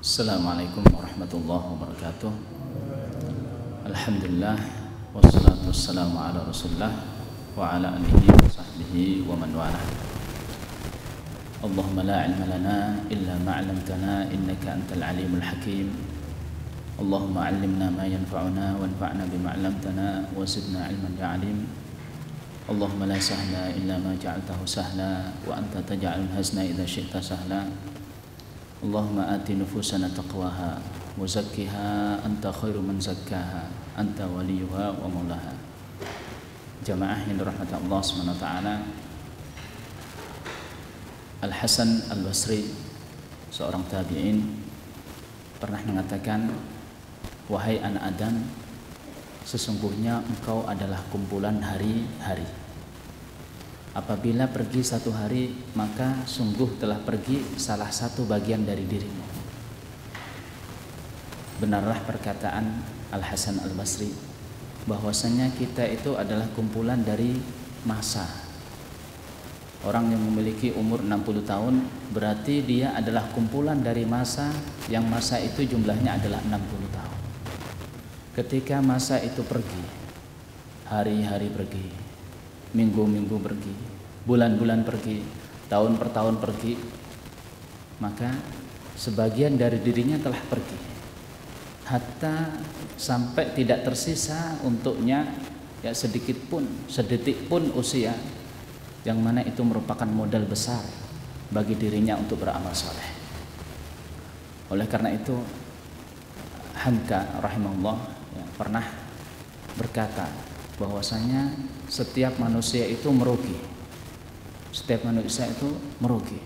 Assalamualaikum warahmatullahi wabarakatuh. Alhamdulillah wassalatu wassalamu ala Rasulillah wa ala alihi wa sahbihi wa man walah. Allahumma la ilma lana illa ma 'allamtana innaka antal alimul hakim. Allahumma 'allimna ma yanfa'una wanfa'na bima 'allamtana wa zidna 'ilman ya 'alim. Allahumma la sahla illa ma ja'altahu sahla wa anta taj'alul hazna idza syi'ta sahla. Allahumma ati nufusana taqwaha wa zakkiha anta khairu man zakkaha anta waliyuha wa maulaha. Jamaah yang dirahmati Allah Subhanahu wa taala, Al-Hasan Al-Basri, seorang tabi'in, pernah mengatakan, wahai anak Adam, sesungguhnya engkau adalah kumpulan hari-hari. Apabila pergi satu hari, maka sungguh telah pergi salah satu bagian dari dirimu. Benarlah perkataan Al-Hasan Al-Basri bahwasanya kita itu adalah kumpulan dari masa. Orang yang memiliki umur 60 tahun berarti dia adalah kumpulan dari masa yang masa itu jumlahnya adalah 60 tahun. Ketika masa itu pergi, hari-hari pergi, minggu-minggu pergi, bulan-bulan pergi, tahun per tahun pergi, maka sebagian dari dirinya telah pergi, hatta sampai tidak tersisa untuknya ya sedikit pun, sedetik pun usia yang mana itu merupakan modal besar bagi dirinya untuk beramal soleh. Oleh karena itu Hamka rahimahullah ya, pernah berkata bahwasanya setiap manusia itu merugi. Setiap manusia itu merugi.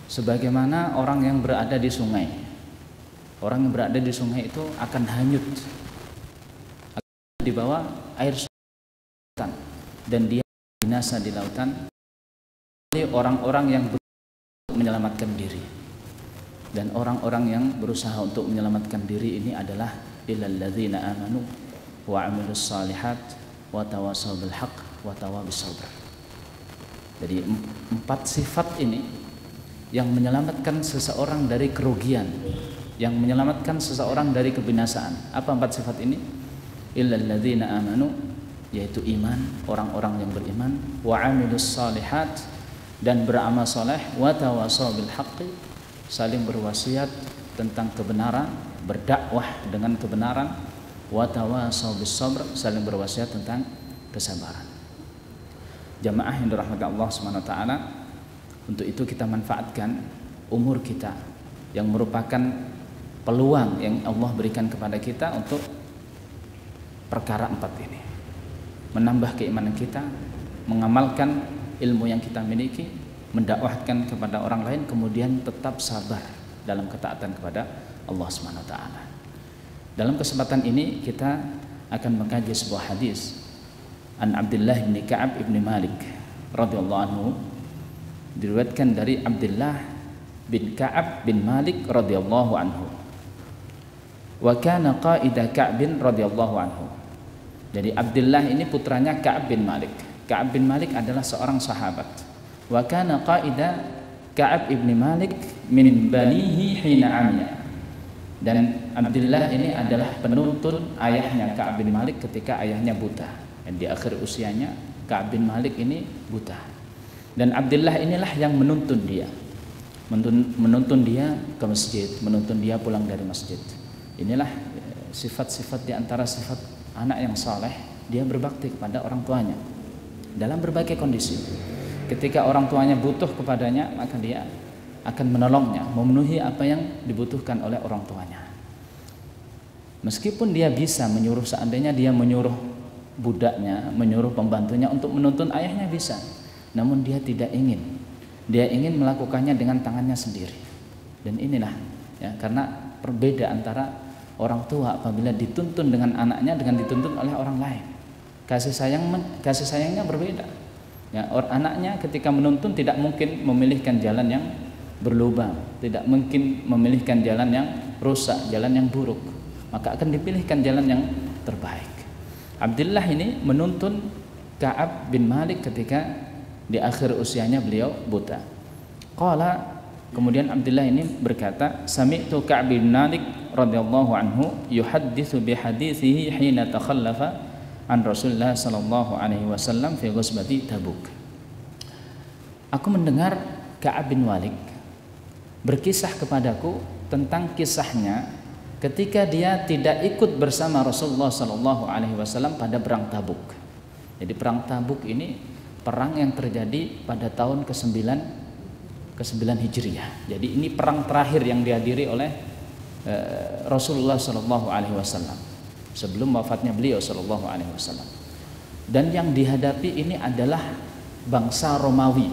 Sebagaimana orang yang berada di sungai. Orang yang berada di sungai itu akan hanyut, akan dibawa air lautan, dan dia binasa di lautan. Orang-orang yang berusaha untuk menyelamatkan diri, dan orang-orang yang berusaha untuk menyelamatkan diri ini adalah illal ladzina amanu wa 'amilus shalihat wa tawasaw bil haqq wa tawasaw bis sabr. Jadi 4 sifat ini yang menyelamatkan seseorang dari kerugian, yang menyelamatkan seseorang dari kebinasaan. Apa 4 sifat ini? Illal ladzina amanu, yaitu iman, orang-orang yang beriman, wa 'amilus shalihat, dan beramal saleh, wa tawasaw bil haqqi, saling berwasiat tentang kebenaran, berdakwah dengan kebenaran, wa tawasaw bis sabr, saling berwasiat tentang kesabaran. Jamaah yang dirahmati Allah Subhanahu wa taala, untuk itu kita manfaatkan umur kita yang merupakan peluang yang Allah berikan kepada kita untuk perkara 4 ini. Menambah keimanan kita, mengamalkan ilmu yang kita miliki, mendakwahkan kepada orang lain, kemudian tetap sabar dalam ketaatan kepada Allah Subhanahu wa taala. Dalam kesempatan ini kita akan mengkaji sebuah hadis an Abdullah bin Ka'ab bin Malik radhiyallahu anhu, diriwayatkan dari Abdullah bin Ka'ab bin Malik radhiyallahu anhu. Wa kana qaida Ka'ab radhiyallahu anhu. Jadi Abdullah ini putranya Ka'ab bin Malik. Ka'ab bin Malik adalah seorang sahabat. Wa kana qaida Ka'ab bin Malik min banihi hina amiya. Dan Abdullah ini adalah penuntun ayahnya Ka'ab bin Malik ketika ayahnya buta. Dan di akhir usianya Ka'ab bin Malik ini buta. Dan Abdullah inilah yang menuntun dia. Menuntun dia ke masjid, menuntun dia pulang dari masjid. Inilah sifat-sifat di antara sifat anak yang saleh, dia berbakti kepada orang tuanya dalam berbagai kondisi. Ketika orang tuanya butuh kepadanya, maka dia akan menolongnya, memenuhi apa yang dibutuhkan oleh orang tuanya. Meskipun dia bisa menyuruh, seandainya dia menyuruh budaknya, menyuruh pembantunya untuk menuntun ayahnya bisa, namun dia tidak ingin. Dia ingin melakukannya dengan tangannya sendiri. Dan inilah ya, karena berbeda antara orang tua apabila dituntun dengan anaknya dengan dituntun oleh orang lain. Kasih sayangnya berbeda. Ya, anaknya ketika menuntun tidak mungkin memilihkan jalan yang berlubang, tidak mungkin memilihkan jalan yang rusak, jalan yang buruk, maka akan dipilihkan jalan yang terbaik. Abdullah ini menuntun Ka'ab bin Malik ketika di akhir usianya beliau buta. Qala Kemudian Abdullah ini berkata, sami'tu Ka'b bin Malik radhiyallahu anhu yuhadditsu bi hadithihi hina takhallafa an Rasulullah sallallahu alaihi wasallam fi ghazwati Tabuk. Aku mendengar Ka'ab bin Malik berkisah kepadaku tentang kisahnya ketika dia tidak ikut bersama Rasulullah sallallahu alaihi wasallam pada perang Tabuk. Jadi perang Tabuk ini perang yang terjadi pada tahun ke-9 Hijriah. Jadi ini perang terakhir yang dihadiri oleh Rasulullah sallallahu alaihi wasallam sebelum wafatnya beliau sallallahu alaihi wasallam. Dan yang dihadapi ini adalah bangsa Romawi,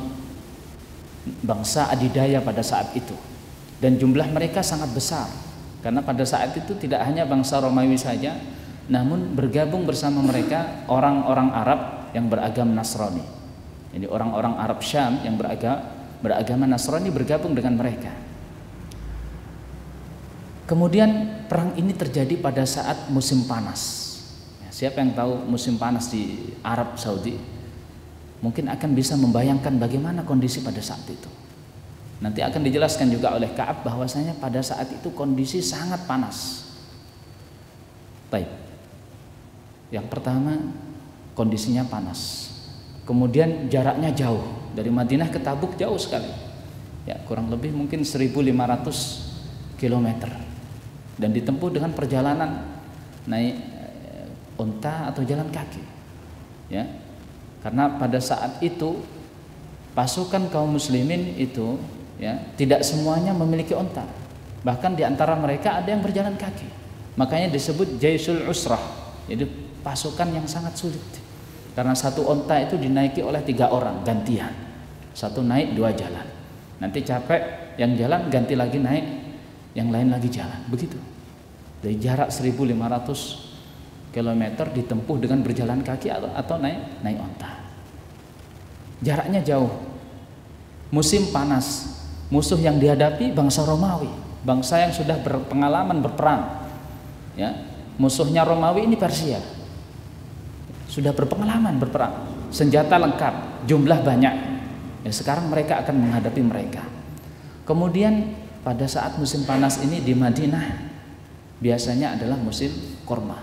bangsa adidaya pada saat itu. Dan jumlah mereka sangat besar karena pada saat itu tidak hanya bangsa Romawi saja, namun bergabung bersama mereka orang-orang Arab yang beragama Nasrani. Jadi orang-orang Arab Syam yang beragama Nasrani bergabung dengan mereka. Kemudian perang ini terjadi pada saat musim panas. Siapa yang tahu musim panas di Arab Saudi mungkin akan bisa membayangkan bagaimana kondisi pada saat itu. Nanti akan dijelaskan juga oleh Ka'ab bahwasanya pada saat itu kondisi sangat panas. Baik. Yang pertama, kondisinya panas. Kemudian jaraknya jauh, dari Madinah ke Tabuk jauh sekali. Ya, kurang lebih mungkin 1.500 km. Dan ditempuh dengan perjalanan naik unta atau jalan kaki. Ya. Karena pada saat itu pasukan kaum muslimin itu ya tidak semuanya memiliki unta. Bahkan di antara mereka ada yang berjalan kaki. Makanya disebut Jaisul Usrah. Jadi pasukan yang sangat sulit. Karena satu unta itu dinaiki oleh 3 orang gantian. Satu naik 2 jalan. Nanti capek yang jalan ganti lagi naik, yang lain lagi jalan. Begitu. Dari jarak 1.500 km ditempuh dengan berjalan kaki atau naik unta. Jaraknya jauh. Musim panas. Musuh yang dihadapi bangsa Romawi, bangsa yang sudah berpengalaman berperang. Ya. Musuhnya Romawi ini Persia. Sudah berpengalaman berperang, senjata lengkap, jumlah banyak. Ya, sekarang mereka akan menghadapi mereka. Kemudian pada saat musim panas ini di Madinah biasanya adalah musim kurma.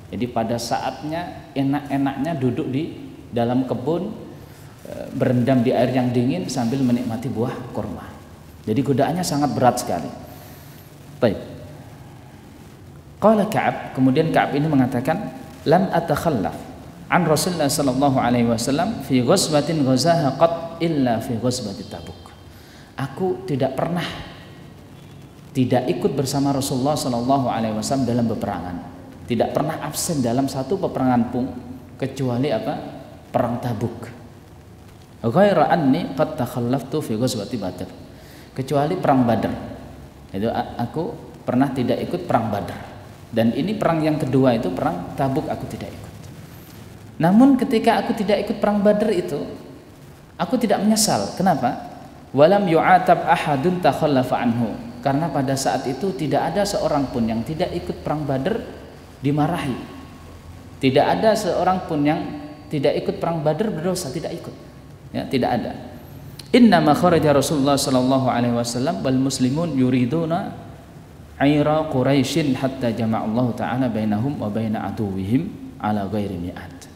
Jadi pada saatnya enak-enaknya duduk di dalam kebun, berendam di air yang dingin sambil menikmati buah kurma. Jadi godaannya sangat berat sekali. Baik. Qala Ka'ab, kemudian Ka'ab ini mengatakan, lam atakhallaf an Rasulullah sallallahu alaihi wasallam fi ghazwatin ghazaha qat illa fi ghazwati Tabuk. Aku tidak pernah tidak ikut bersama Rasulullah sallallahu alaihi wasallam dalam peperangan. Tidak pernah absen dalam satu peperangan pun kecuali apa? Perang Tabuk. Ghaira anni qad takhallaftu fi ghazwati Badr. Kecuali perang Badar. Itu aku pernah tidak ikut perang Badar. Dan ini perang yang kedua itu perang Tabuk aku tidak ikut. Namun ketika aku tidak ikut perang Badar itu, aku tidak menyesal. Kenapa? Walam yu'atab ahadun takhallafa anhu. Karena pada saat itu tidak ada seorang pun yang tidak ikut perang Badar dimarahi. Tidak ada seorang pun yang tidak ikut perang Badar berdosa, tidak ikut. Ya, tidak ada. Innama kharaja Rasulullah sallallahu alaihi wasallam wal muslimun yuriduna aira Quraisyin hatta jama'allahu ta'ala bainahum wa baina aduwwihim ala ghairi mi'at.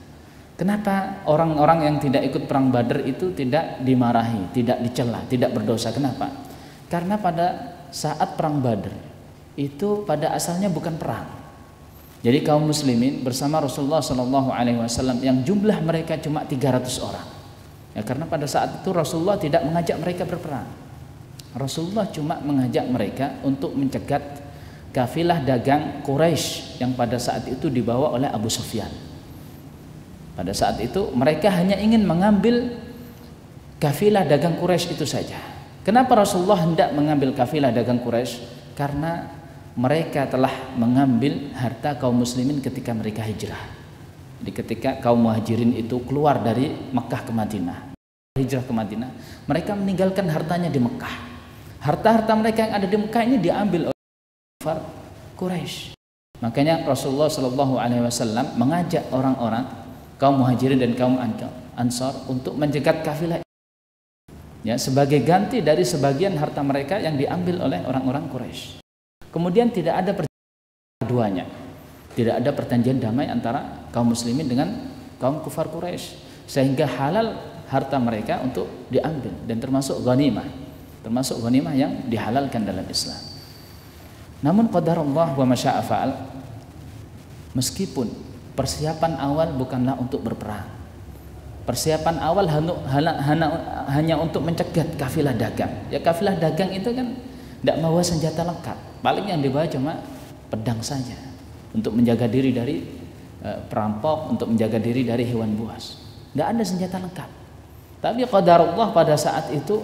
Kenapa orang-orang yang tidak ikut perang Badar itu tidak dimarahi, tidak dicela, tidak berdosa? Kenapa? Karena pada saat perang Badar itu pada asalnya bukan perang. Jadi kaum muslimin bersama Rasulullah sallallahu alaihi wasallam yang jumlah mereka cuma 300 orang. Ya, karena pada saat itu Rasulullah tidak mengajak mereka berperang. Rasulullah cuma mengajak mereka untuk mencegat kafilah dagang Quraisy yang pada saat itu dibawa oleh Abu Sufyan. Pada saat itu mereka hanya ingin mengambil kafilah dagang Quraisy itu saja. Kenapa Rasulullah hendak mengambil kafilah dagang Quraisy? Karena mereka telah mengambil harta kaum muslimin ketika mereka hijrah. Jadi ketika kaum muhajirin itu keluar dari Mekah ke Madinah, hijrah ke Madinah, mereka meninggalkan hartanya di Mekah. Harta-harta mereka yang ada di Mekah ini diambil oleh kafir Quraisy. Makanya Rasulullah Shallallahu Alaihi Wasallam mengajak orang-orang kaum muhajirin dan kaum ansar untuk mencegat kafilah. Ya, sebagai ganti dari sebagian harta mereka yang diambil oleh orang-orang Quraisy. Kemudian tidak ada perjanjian, tidak ada perjanjian damai antara kaum muslimin dengan kaum kufar Quraisy, sehingga halal harta mereka untuk diambil dan termasuk ghanimah yang dihalalkan dalam Islam. Namun qadarullah wa masya'a fa'al, meskipun persiapan awal bukanlah untuk berperang, persiapan awal hanya untuk mencegat kafilah dagang. Ya, kafilah dagang itu kan tidak membawa senjata lengkap, paling yang dibawa cuma pedang saja untuk menjaga diri dari perampok, untuk menjaga diri dari hewan buas. Tidak ada senjata lengkap. Tapi qadarullah pada saat itu,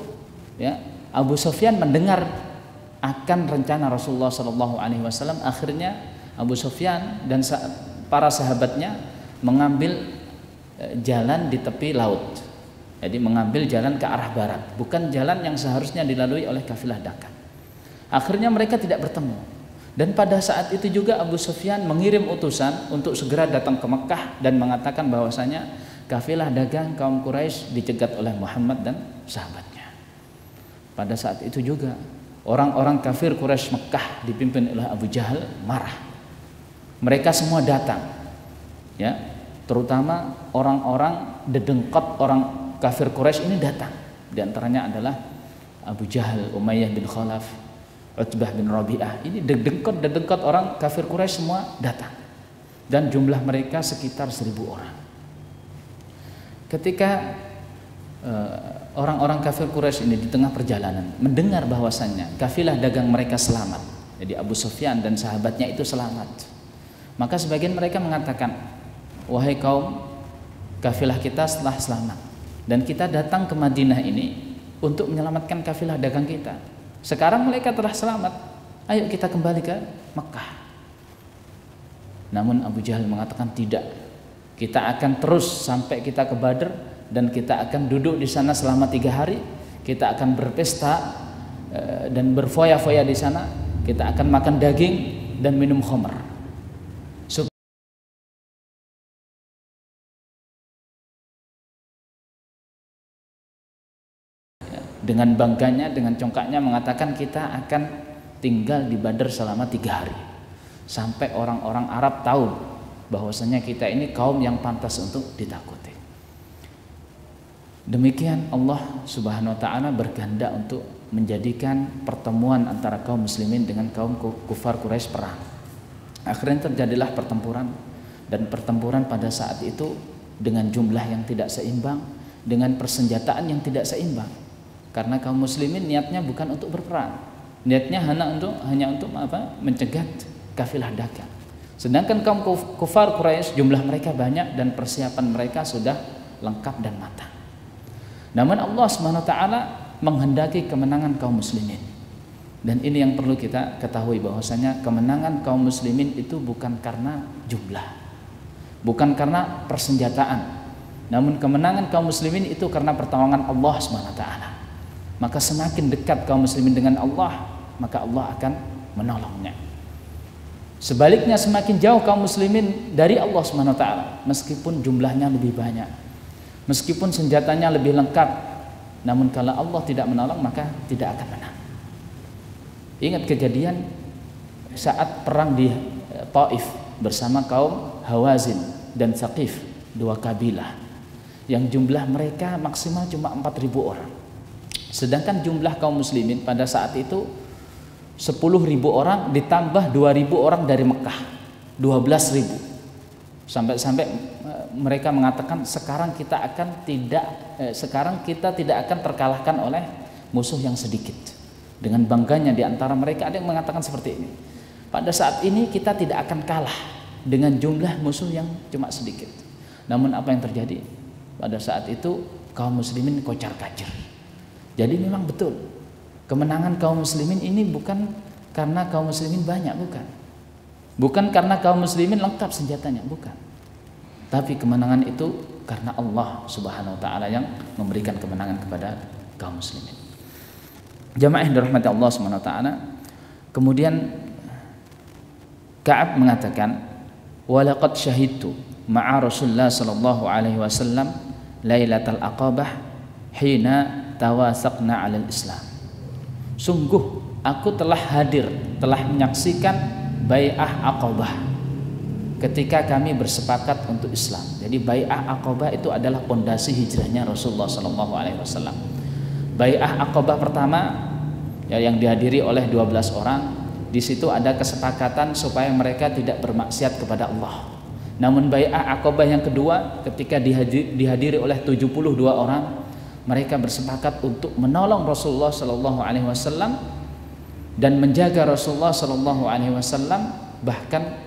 ya, Abu Sufyan mendengar akan rencana Rasulullah SAW. Akhirnya Abu Sufyan dan para sahabatnya mengambil jalan di tepi laut. Jadi mengambil jalan ke arah barat, bukan jalan yang seharusnya dilalui oleh kafilah dagang. Akhirnya mereka tidak bertemu. Dan pada saat itu juga Abu Sufyan mengirim utusan untuk segera datang ke Mekah dan mengatakan bahwasanya kafilah dagang kaum Quraisy dicegat oleh Muhammad dan sahabatnya. Pada saat itu juga orang-orang kafir Quraisy Mekah dipimpin oleh Abu Jahal marah. Mereka semua datang, ya, terutama orang-orang dedengkot orang kafir Quraisy ini datang. Di antaranya adalah Abu Jahal, Umayyah bin Khalaf, Utbah bin Rabi'ah. Ini dedengkot orang kafir Quraisy semua datang. Dan jumlah mereka sekitar 1000 orang. Ketika orang-orang kafir Quraisy ini di tengah perjalanan mendengar bahwasannya kafilah dagang mereka selamat, jadi Abu Sufyan dan sahabatnya itu selamat, maka sebagian mereka mengatakan, wahai kaum, kafilah kita setelah selamat dan kita datang ke Madinah ini untuk menyelamatkan kafilah dagang kita. Sekarang mereka telah selamat, ayo kita kembali ke Mekah. Namun Abu Jahal mengatakan tidak, kita akan terus sampai kita ke Badr dan kita akan duduk di sana selama 3 hari. Kita akan berpesta dan berfoya-foya di sana. Kita akan makan daging dan minum khamr. Dengan bangganya, dengan congkaknya mengatakan kita akan tinggal di Badr selama 3 hari sampai orang-orang Arab tahu bahwasanya kita ini kaum yang pantas untuk ditakuti. Demikian Allah Subhanahu wa taala berkehendak untuk menjadikan pertemuan antara kaum muslimin dengan kaum kufar Quraisy perang. Akhirnya terjadilah pertempuran, dan pertempuran pada saat itu dengan jumlah yang tidak seimbang, dengan persenjataan yang tidak seimbang. Karena kaum muslimin niatnya bukan untuk berperang. Niatnya hanya untuk mencegat kafilah dagang. Sedangkan kaum kufar Quraisy jumlah mereka banyak dan persiapan mereka sudah lengkap dan matang. Namun Allah SWT menghendaki kemenangan kaum muslimin. Dan ini yang perlu kita ketahui, bahwasanya kemenangan kaum muslimin itu bukan karena jumlah, bukan karena persenjataan. Namun kemenangan kaum muslimin itu karena pertolongan Allah SWT. Maka semakin dekat kaum muslimin dengan Allah, maka Allah akan menolongnya. Sebaliknya semakin jauh kaum muslimin dari Allah SWT, meskipun jumlahnya lebih banyak, meskipun senjatanya lebih lengkap, namun kalau Allah tidak menolong maka tidak akan menang. Ingat kejadian saat perang di Taif bersama kaum Hawazin dan Thaqif, 2 kabilah yang jumlah mereka maksimal cuma 4.000 orang. Sedangkan jumlah kaum muslimin pada saat itu 10.000 orang ditambah 2.000 orang dari Mekah, 12.000. Sampai mereka mengatakan sekarang kita tidak akan terkalahkan oleh musuh yang sedikit. Dengan bangganya di antara mereka ada yang mengatakan seperti ini. Pada saat ini kita tidak akan kalah dengan jumlah musuh yang cuma sedikit. Namun apa yang terjadi? Pada saat itu kaum muslimin kocar-kacir. Jadi memang betul, kemenangan kaum muslimin ini bukan karena kaum muslimin banyak, bukan karena kaum muslimin lengkap senjatanya, bukan. Tapi kemenangan itu karena Allah Subhanahu wa taala yang memberikan kemenangan kepada kaum muslimin. Jamaah yang dirahmati Allah Subhanahu wa taala. Kemudian Ka'ab mengatakan, "Wa laqad syahidtu ma'a Rasulullah sallallahu alaihi wasallam lailatal aqabah hina tawasaqna 'alal Islam. Sungguh aku telah hadir, telah menyaksikan bai'ah Aqabah ketika kami bersepakat untuk Islam. Jadi bai'ah Aqabah itu adalah pondasi hijrahnya Rasulullah SAW. Bai'ah Aqabah pertama ya, yang dihadiri oleh 12 orang. Di situ ada kesepakatan supaya mereka tidak bermaksiat kepada Allah. Namun bai'ah Aqabah yang kedua ketika dihadiri oleh 72 orang, mereka bersepakat untuk menolong Rasulullah SAW dan menjaga Rasulullah SAW, bahkan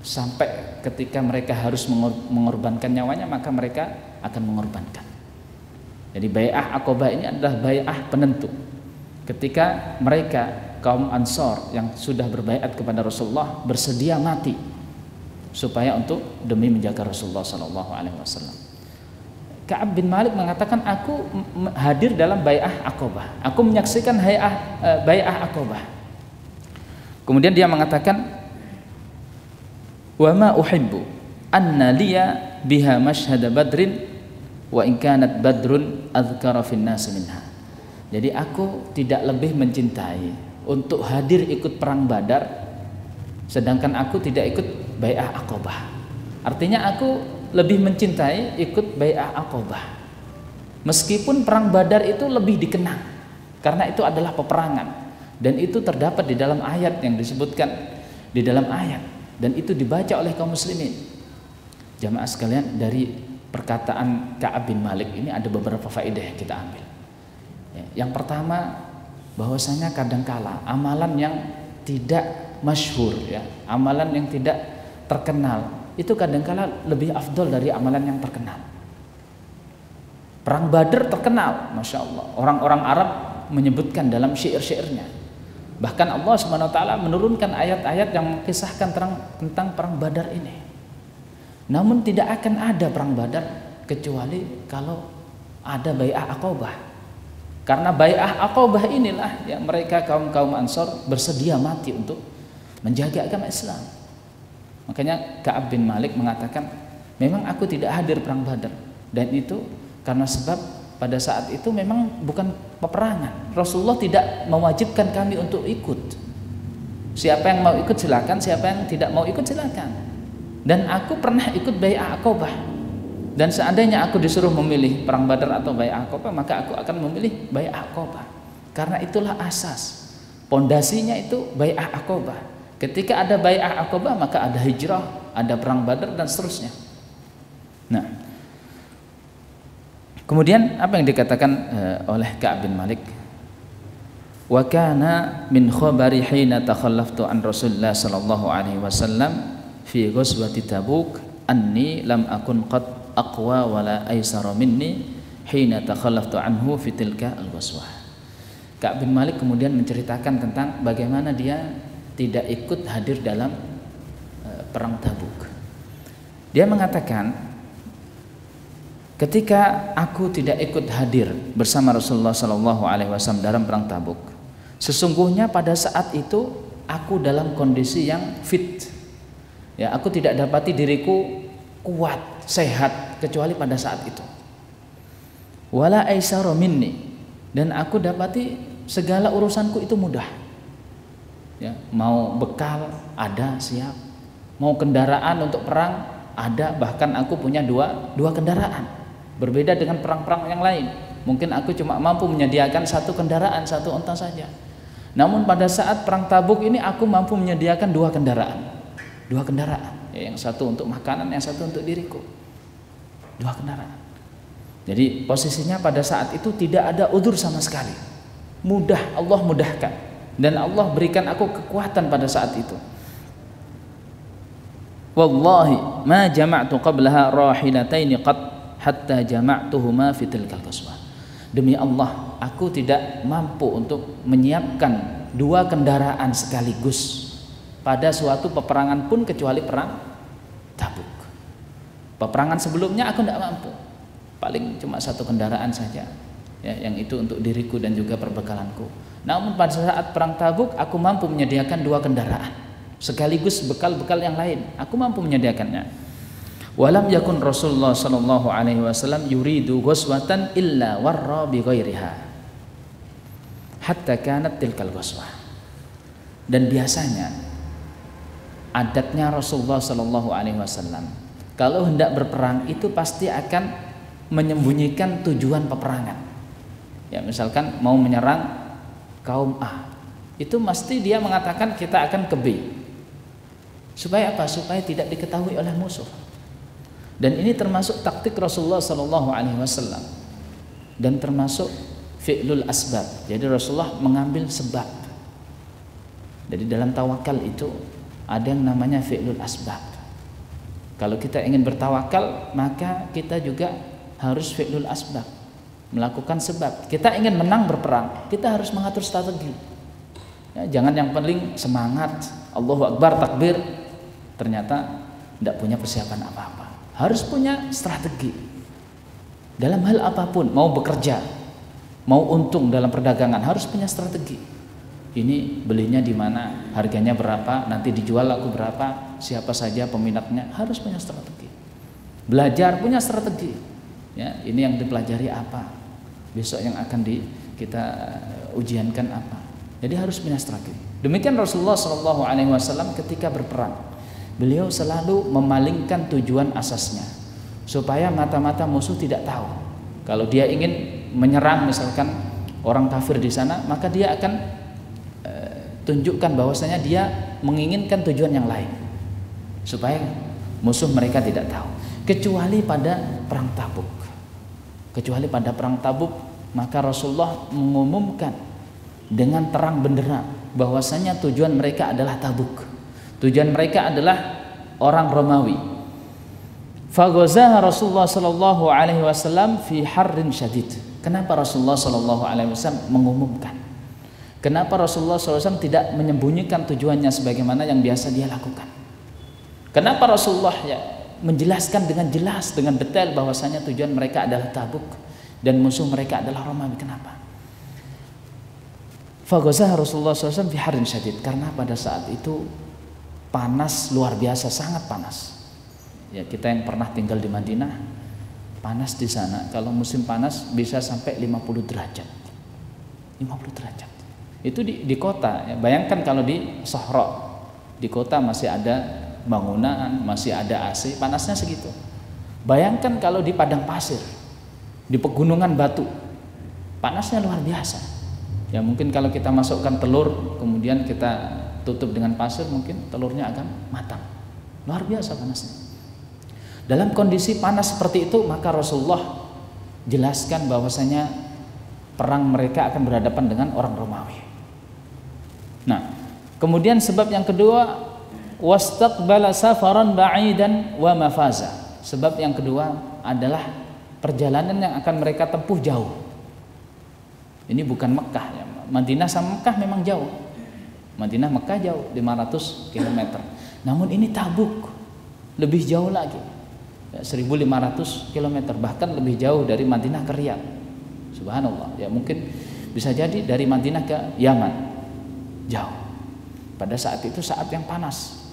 sampai ketika mereka harus mengorbankan nyawanya, maka mereka akan mengorbankan. Jadi bai'ah Aqabah ini adalah bai'ah penentu. Ketika mereka kaum Ansor yang sudah berbaiat kepada Rasulullah bersedia mati supaya untuk demi menjaga Rasulullah SAW. Ka'ab bin Malik mengatakan, aku hadir dalam bai'ah Aqabah. Aku menyaksikan bai'ah Aqabah. Kemudian dia mengatakan, wa ma uhibbu anna liya biha mashhad badrin wa in kanat badrun adhkara fin nas minha. Jadi aku tidak lebih mencintai untuk hadir ikut perang Badar sedangkan aku tidak ikut bai'ah Aqabah. Artinya aku lebih mencintai ikut bai'ah Aqabah meskipun perang Badar itu lebih dikenang karena itu adalah peperangan dan itu terdapat di dalam ayat yang disebutkan di dalam ayat dan itu dibaca oleh kaum muslimin. Jamaah sekalian, dari perkataan Ka'ab bin Malik ini ada beberapa faedah yang kita ambil. Yang pertama, bahwasanya kadangkala amalan yang tidak masyhur, ya, amalan yang tidak terkenal itu kadangkala lebih afdol dari amalan yang terkenal. Perang Badar terkenal, masya Allah, orang-orang Arab menyebutkan dalam syair-syairnya. Bahkan Allah SWT menurunkan ayat-ayat yang mengisahkan tentang perang Badar ini. Namun tidak akan ada perang Badar kecuali kalau ada bai'ah Aqabah. Karena bai'ah Aqabah inilah yang mereka kaum Ansor bersedia mati untuk menjaga agama Islam. Makanya Ka'ab bin Malik mengatakan, memang aku tidak hadir perang Badar, dan itu karena sebab pada saat itu memang bukan peperangan. Rasulullah tidak mewajibkan kami untuk ikut. Siapa yang mau ikut silakan, siapa yang tidak mau ikut silakan. Dan aku pernah ikut bai'ah Aqabah. Dan seandainya aku disuruh memilih perang Badar atau bai'ah Aqabah, maka aku akan memilih bai'ah Aqabah. Karena itulah asas. Pondasinya itu bai'ah Aqabah. Ketika ada bai'ah Aqabah, maka ada hijrah, ada perang Badar dan seterusnya. Nah, kemudian apa yang dikatakan oleh Ka'ab bin Malik? Wa kana min khabari hina takhallaftu an Rasulullah sallallahu alaihi wasallam fi ghazwati Tabuk anni lam akun qad aqwa wala aysara minni hina takhallaftu anhu fi tilka al-ghazwah. Ka'ab bin Malik kemudian menceritakan tentang bagaimana dia tidak ikut hadir dalam perang Tabuk. Dia mengatakan, ketika aku tidak ikut hadir bersama Rasulullah SAW dalam perang Tabuk, sesungguhnya pada saat itu aku dalam kondisi yang fit. Ya, aku tidak dapati diriku kuat, sehat kecuali pada saat itu. Wala aisara minni, dan aku dapati segala urusanku itu mudah. Ya, mau bekal ada siap, mau kendaraan untuk perang ada, bahkan aku punya dua kendaraan. Berbeda dengan perang-perang yang lain, mungkin aku cuma mampu menyediakan satu kendaraan, satu unta saja. Namun pada saat perang Tabuk ini aku mampu menyediakan dua kendaraan, ya, yang satu untuk makanan, yang satu untuk diriku, dua kendaraan. Jadi posisinya pada saat itu tidak ada udzur sama sekali, mudah, Allah mudahkan, dan Allah berikan aku kekuatan pada saat itu. Wallahi ma jama'tu qablaha rahilataini qad hatta jama'tuhuma fi tilkal qaswah. Demi Allah, aku tidak mampu untuk menyiapkan dua kendaraan sekaligus pada suatu peperangan pun kecuali perang Tabuk. Peperangan sebelumnya aku tidak mampu, paling cuma satu kendaraan saja, ya, yang itu untuk diriku dan juga perbekalanku. Namun pada saat perang Tabuk aku mampu menyediakan dua kendaraan sekaligus bekal-bekal yang lain, aku mampu menyediakannya. Walam yakun Rasulullah sallallahu alaihi wasallam yuridu ghuswatan illa warra bi ghairiha hatta kanat tilkal ghuswah. Dan biasanya adatnya Rasulullah sallallahu alaihi wasallam kalau hendak berperang itu pasti akan menyembunyikan tujuan peperangan. Ya, misalkan mau menyerang kaum A, itu mesti dia mengatakan kita akan ke B. Supaya apa? Supaya tidak diketahui oleh musuh. Dan ini termasuk taktik Rasulullah sallallahu alaihi wasallam dan termasuk fi'lul asbab. Jadi Rasulullah mengambil sebab. Jadi dalam tawakal itu ada yang namanya fi'lul asbab. Kalau kita ingin bertawakal, maka kita juga harus fi'lul asbab, melakukan sebab. Kita ingin menang berperang, kita harus mengatur strategi. Ya, jangan yang paling semangat Allahu Akbar takbir ternyata tidak punya persiapan apa-apa. Harus punya strategi dalam hal apapun, mau bekerja, mau untung dalam perdagangan, harus punya strategi. Ini belinya di mana, harganya berapa, nanti dijual laku berapa, siapa saja peminatnya, harus punya strategi. Belajar punya strategi. Ya, ini yang dipelajari apa, besok yang akan kita ujiankan apa. Jadi harus punya strategi. Demikian Rasulullah SAW ketika berperang. Beliau selalu memalingkan tujuan asasnya supaya mata-mata musuh tidak tahu. Kalau dia ingin menyerang misalkan orang kafir di sana, maka dia akan tunjukkan bahwasanya dia menginginkan tujuan yang lain supaya musuh mereka tidak tahu. Kecuali pada perang Tabuk. Kecuali pada perang Tabuk, maka Rasulullah mengumumkan dengan terang benderang bahwasanya tujuan mereka adalah Tabuk. Tujuan mereka adalah orang Romawi. Faghazaha Rasulullah sallallahu alaihi wasallam fi harrin syadid. Kenapa Rasulullah sallallahu alaihi wasallam mengumumkan? Kenapa Rasulullah SAW tidak menyembunyikan tujuannya sebagaimana yang biasa dia lakukan? Kenapa Rasulullah menjelaskan dengan jelas, dengan detail bahwasanya tujuan mereka adalah Tabuk dan musuh mereka adalah Romawi? Kenapa? Faghazaha Rasulullah SAW fi harrin syadid, karena pada saat itu panas luar biasa, sangat panas. Ya, kita yang pernah tinggal di Madinah, panas di sana. Kalau musim panas bisa sampai 50 derajat. 50 derajat. Itu di kota. Ya, bayangkan kalau di Sahra, di kota masih ada bangunan, masih ada AC, panasnya segitu. Bayangkan kalau di padang pasir, di pegunungan batu, panasnya luar biasa. Ya, mungkin kalau kita masukkan telur, kemudian kita tutup dengan pasir, mungkin telurnya akan matang. Luar biasa panasnya. Dalam kondisi panas seperti itu, maka Rasulullah jelaskan bahwasanya perang mereka akan berhadapan dengan orang Romawi. Nah, kemudian sebab yang kedua, wastaqbala safaran ba'idan wa mafaza. Sebab yang kedua adalah perjalanan yang akan mereka tempuh jauh. Ini bukan Mekah ya. Madinah sama Mekah memang jauh. Madinah Mekah jauh 500 km. Namun ini Tabuk lebih jauh lagi, 1.500 km, bahkan lebih jauh dari Madinah ke Riyadh. Subhanallah. Ya, mungkin bisa jadi dari Madinah ke Yaman, jauh. Pada saat itu saat yang panas.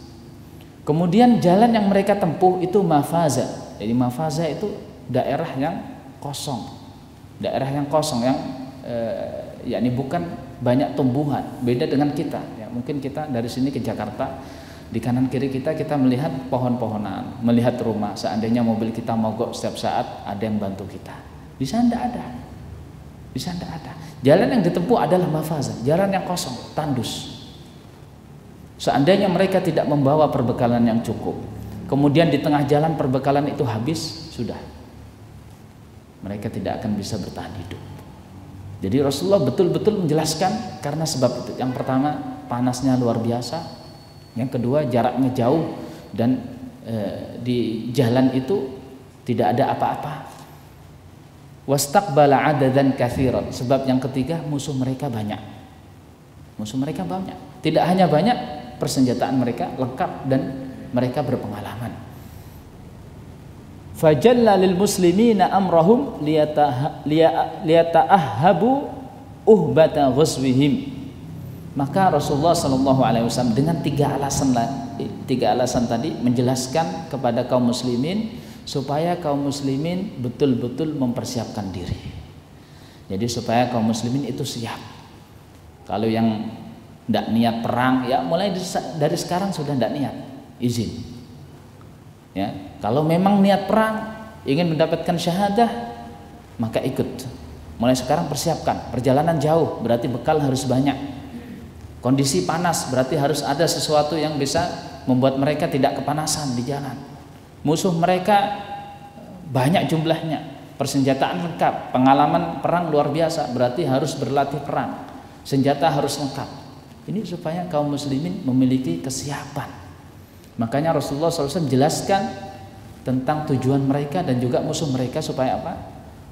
Kemudian jalan yang mereka tempuh itu mafaza. Jadi mafaza itu daerah yang kosong, daerah yang kosong yang yakni bukan banyak tumbuhan. Beda dengan kita. Ya, mungkin kita dari sini ke Jakarta, di kanan kiri kita melihat pohon-pohonan, melihat rumah. Seandainya mobil kita mogok setiap saat, ada yang bantu kita. Di sana tidak ada. Di sana tidak ada. Jalan yang ditempuh adalah mafaza, jalan yang kosong, tandus. Seandainya mereka tidak membawa perbekalan yang cukup, kemudian di tengah jalan perbekalan itu habis, sudah. Mereka tidak akan bisa bertahan hidup. Jadi Rasulullah betul-betul menjelaskan karena sebab itu. Yang pertama, panasnya luar biasa. Yang kedua, jaraknya jauh dan di jalan itu tidak ada apa-apa. Wastaqbala adadan katsiran. Sebab yang ketiga, musuh mereka banyak. Musuh mereka banyak. Tidak hanya banyak, persenjataan mereka lengkap dan mereka berpengalaman. Fajalla lil muslimina amrahum liyata'ahhabu uhbata ghuswihim. Maka Rasulullah Shallallahu Alaihi Wasallam dengan tiga alasan tadi menjelaskan kepada kaum muslimin supaya kaum muslimin betul-betul mempersiapkan diri. Jadi supaya kaum muslimin itu siap. Kalau yang tidak niat perang, ya mulai dari sekarang sudah tidak niat, izin. Ya, kalau memang niat perang, ingin mendapatkan syahadah, maka ikut. Mulai sekarang persiapkan. Perjalanan jauh, berarti bekal harus banyak. Kondisi panas, berarti harus ada sesuatu yang bisa membuat mereka tidak kepanasan di jalan. Musuh mereka banyak jumlahnya, persenjataan lengkap, pengalaman perang luar biasa, berarti harus berlatih perang. Senjata harus lengkap. Ini supaya kaum muslimin memiliki kesiapan. Makanya Rasulullah SAW jelaskan tentang tujuan mereka dan juga musuh mereka supaya apa?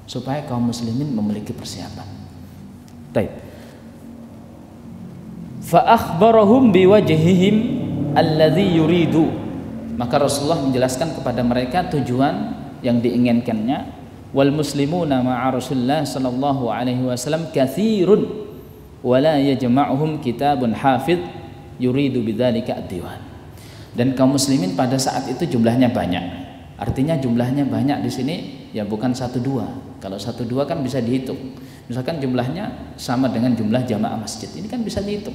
Supaya kaum muslimin memiliki persiapan. Baik. Fa akhbarahum biwajhihim alladzi yuridu. Maka Rasulullah menjelaskan kepada mereka tujuan yang diinginkannya. Wal muslimuna ma'a Rasulullah sallallahu alaihi wasallam katsirun wa la yajma'uhum kitabun hafidh yuridu bidzalika ad-diwan. Dan kaum muslimin pada saat itu jumlahnya banyak. Artinya jumlahnya banyak di sini ya bukan 1-2. Kalau 1-2 kan bisa dihitung. Misalkan jumlahnya sama dengan jumlah jamaah masjid. Ini kan bisa dihitung.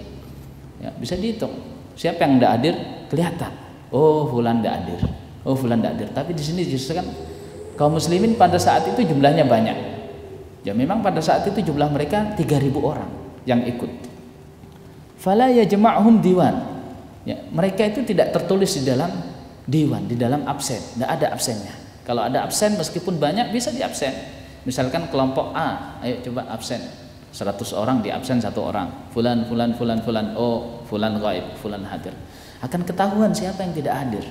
Ya, bisa dihitung. Siapa yang tidak hadir kelihatan. Oh, fulan tidak hadir. Oh, fulan tidak hadir. Tapi di sini justru kan kaum muslimin pada saat itu jumlahnya banyak. Ya memang pada saat itu jumlah mereka 3.000 orang yang ikut. Fala yajma'hum diwan. Ya, mereka itu tidak tertulis di dalam diwan, di dalam absen. Tidak ada absennya. Kalau ada absen meskipun banyak bisa diabsen. Misalkan kelompok A, ayo coba absen. 100 orang di absen 1 orang. Fulan. Oh, fulan ghaib, fulan hadir. Akan ketahuan siapa yang tidak hadir.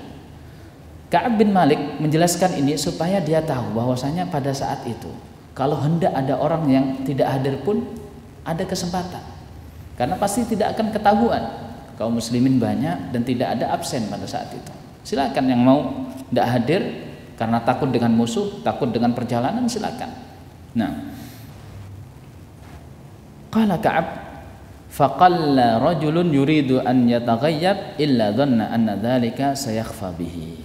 Ka'ab bin Malik menjelaskan ini supaya dia tahu bahwasanya pada saat itu kalau hendak ada orang yang tidak hadir pun ada kesempatan. Karena pasti tidak akan ketahuan. Kaum muslimin banyak dan tidak ada absen pada saat itu. Silakan yang mau tidak hadir karena takut dengan musuh, takut dengan perjalanan, silakan. Nah, qala Ka'ab faqalla rajulun yuridu an yataghayyab illa dhanna anna dzalika sayakhfa bihi.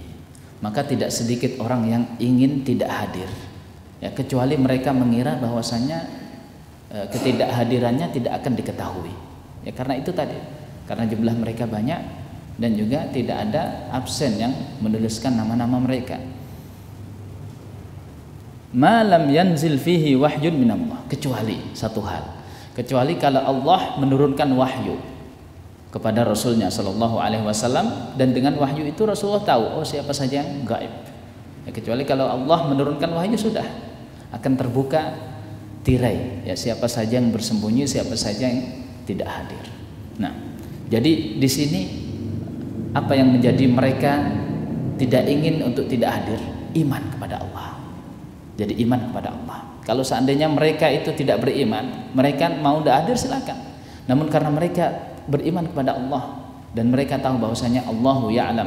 Maka tidak sedikit orang yang ingin tidak hadir. Ya, kecuali mereka mengira bahwasanya ketidakhadirannya tidak akan diketahui. Ya karena itu tadi. Karena jumlah mereka banyak dan juga tidak ada absen yang menuliskan nama-nama mereka. Ma lam yanzil fihi wahyun minallah, kecuali satu hal. Kecuali kalau Allah menurunkan wahyu kepada Rasulnya Shallallahu Alaihi Wasallam dan dengan wahyu itu Rasulullah tahu siapa saja yang gaib. Ya, kecuali kalau Allah menurunkan wahyu sudah akan terbuka tirai. Ya siapa saja yang bersembunyi, siapa saja yang tidak hadir. Nah, jadi di sini apa yang menjadi mereka tidak ingin untuk tidak hadir? Iman kepada Allah. Jadi iman kepada Allah. Kalau seandainya mereka itu tidak beriman, mereka mau tidak hadir silakan. Namun karena mereka beriman kepada Allah dan mereka tahu bahwasanya Allahu ya'lam,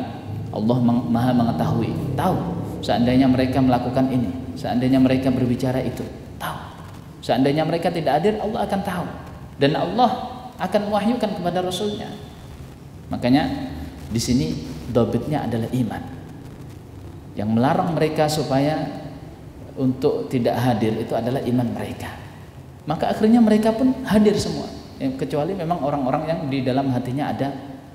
Allah maha mengetahui, tahu seandainya mereka melakukan ini, seandainya mereka berbicara itu, tahu. Seandainya mereka tidak hadir, Allah akan tahu dan Allah akan wahyukan kepada Rasulnya. Makanya di sini dobitnya adalah iman. Yang melarang mereka supaya untuk tidak hadir itu adalah iman mereka. Maka akhirnya mereka pun hadir semua. Kecuali memang orang-orang yang di dalam hatinya ada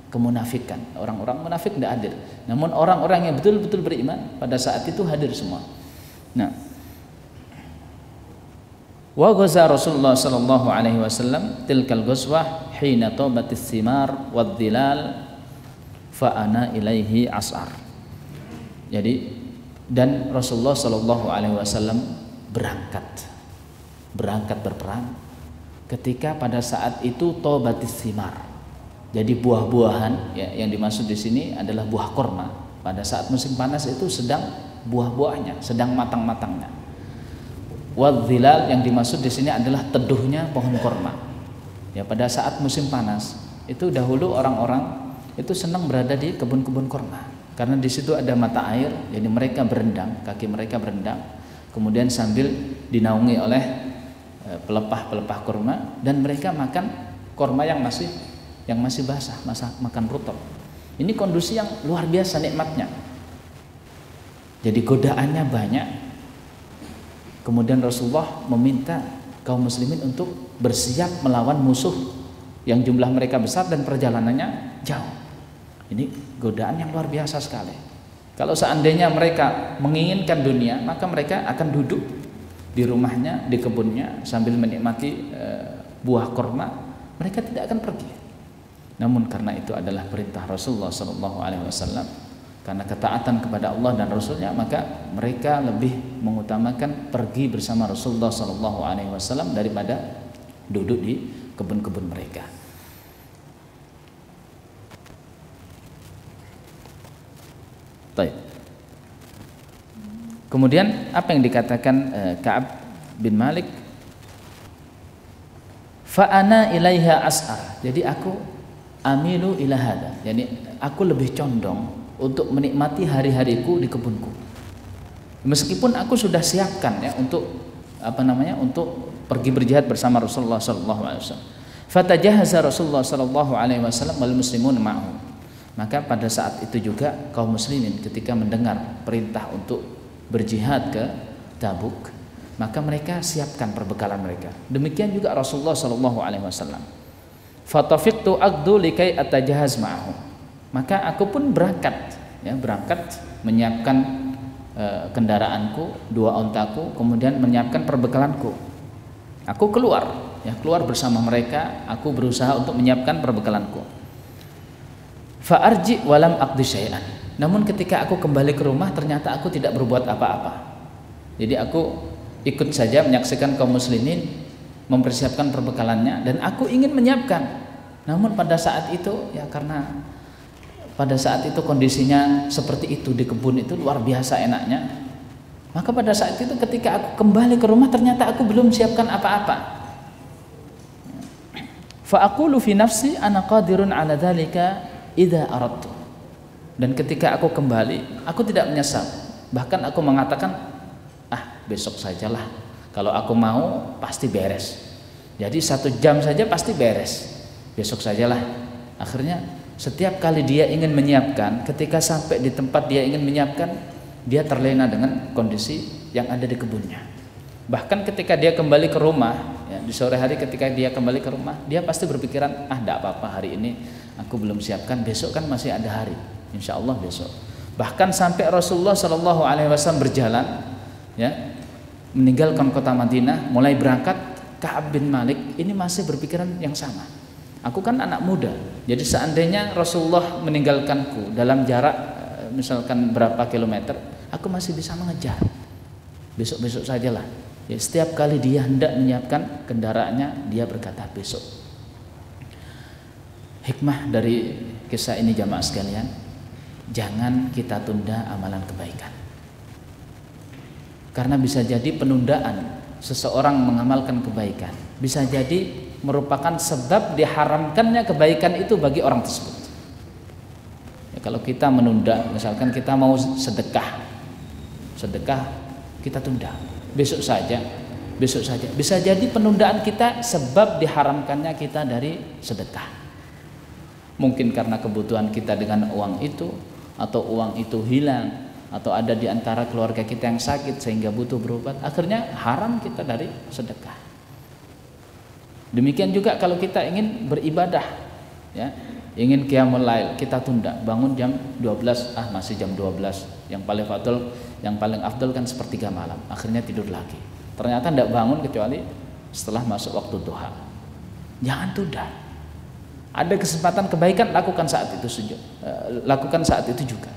kemunafikan. Orang-orang munafik tidak hadir. Namun orang-orang yang betul-betul beriman pada saat itu hadir semua. Nah, wa ghaza Rasulullah sallallahu alaihi wasallam tilkal ghazwah hina taubatis thimar wad-dhilal fa ana ilaihi as'ar. Jadi dan Rasulullah sallallahu alaihi wasallam berangkat berperang ketika pada saat itu taubatis thimar. Jadi buah-buahan ya, yang dimaksud di sini adalah buah korma. Pada saat musim panas itu sedang buah-buahnya sedang matang-matangnya. Wadzilal yang dimaksud di sini adalah teduhnya pohon korma. Ya pada saat musim panas itu dahulu orang-orang itu senang berada di kebun-kebun korma karena di situ ada mata air. Jadi mereka berendam, kaki mereka berendam, kemudian sambil dinaungi oleh pelepah-pelepah korma dan mereka makan korma yang masih yang masih basah, makan rutop. Ini kondisi yang luar biasa nikmatnya. Jadi godaannya banyak. Kemudian Rasulullah meminta kaum muslimin untuk bersiap melawan musuh yang jumlah mereka besar dan perjalanannya jauh. Ini godaan yang luar biasa sekali. Kalau seandainya mereka menginginkan dunia, maka mereka akan duduk di rumahnya, di kebunnya sambil menikmati buah kurma. Mereka tidak akan pergi. Namun karena itu adalah perintah Rasulullah SAW, karena ketaatan kepada Allah dan Rasulnya, maka mereka lebih mengutamakan pergi bersama Rasulullah SAW daripada duduk di kebun-kebun mereka. Baik. Kemudian apa yang dikatakan Ka'ab bin Malik? Fa'ana ilaiha as'ar. Jadi aku amilu ila hada. Jadi aku lebih condong untuk menikmati hari-hariku di kebunku. Meskipun aku sudah siapkan ya untuk untuk pergi berjihad bersama Rasulullah sallallahu alaihi wasallam. Fatajahaza Rasulullah sallallahu alaihi wasallam wal muslimun ma'hu. Maka pada saat itu juga kaum muslimin ketika mendengar perintah untuk berjihad ke Tabuk, maka mereka siapkan perbekalan mereka. Demikian juga Rasulullah sallallahu alaihi wasallam. Fatafiqtu aqdu likai atajahaz ma'ahu. Maka aku pun berangkat menyiapkan kendaraanku, 2 ontaku, kemudian menyiapkan perbekalanku. Aku keluar bersama mereka, aku berusaha untuk menyiapkan perbekalanku. Fa'arji walam aqdi syai'an. Namun ketika aku kembali ke rumah ternyata aku tidak berbuat apa-apa. Jadi aku ikut saja menyaksikan kaum muslimin mempersiapkan perbekalannya dan aku ingin menyiapkan. Namun pada saat itu karena pada saat itu kondisinya seperti itu di kebun itu luar biasa enaknya. Maka pada saat itu ketika aku kembali ke rumah ternyata aku belum siapkan apa-apa. Fa aqulu fi nafsi ana qadirun ala dzalika idza aradtu. Dan ketika aku kembali, aku tidak menyesal. Bahkan aku mengatakan, besok sajalah. Kalau aku mau, pasti beres. Jadi 1 jam saja pasti beres. Besok sajalah. Akhirnya setiap kali dia ingin menyiapkan, ketika sampai di tempat dia ingin menyiapkan, dia terlena dengan kondisi yang ada di kebunnya. Bahkan ketika dia kembali ke rumah, di sore hari ketika dia kembali ke rumah, dia pasti berpikiran, tidak apa-apa hari ini aku belum siapkan, besok kan masih ada hari, insya Allah besok. Bahkan sampai Rasulullah SAW berjalan, meninggalkan kota Madinah, mulai berangkat, Ka'ab bin Malik ini masih berpikiran yang sama. Aku kan anak muda, jadi seandainya Rasulullah meninggalkanku dalam jarak misalkan berapa kilometer, aku masih bisa mengejar. Besok-besok sajalah. Setiap kali dia hendak menyiapkan kendaraannya, dia berkata besok. Hikmah dari kisah ini jamaah sekalian, jangan kita tunda amalan kebaikan. Karena bisa jadi penundaan seseorang mengamalkan kebaikan bisa jadi merupakan sebab diharamkannya kebaikan itu bagi orang tersebut. Kalau kita menunda, misalkan kita mau sedekah kita tunda, besok saja. Bisa jadi penundaan kita sebab diharamkannya kita dari sedekah. Mungkin karena kebutuhan kita dengan uang itu, atau uang itu hilang, atau ada di antara keluarga kita yang sakit sehingga butuh berobat, akhirnya haram kita dari sedekah. Demikian juga kalau kita ingin beribadah, ingin qiyamul lail, kita tunda, bangun jam 12, masih jam 12, yang paling afdal kan sepertiga malam, akhirnya tidur lagi. Ternyata tidak bangun kecuali setelah masuk waktu duha. Jangan tunda. Ada kesempatan kebaikan, lakukan saat itu juga.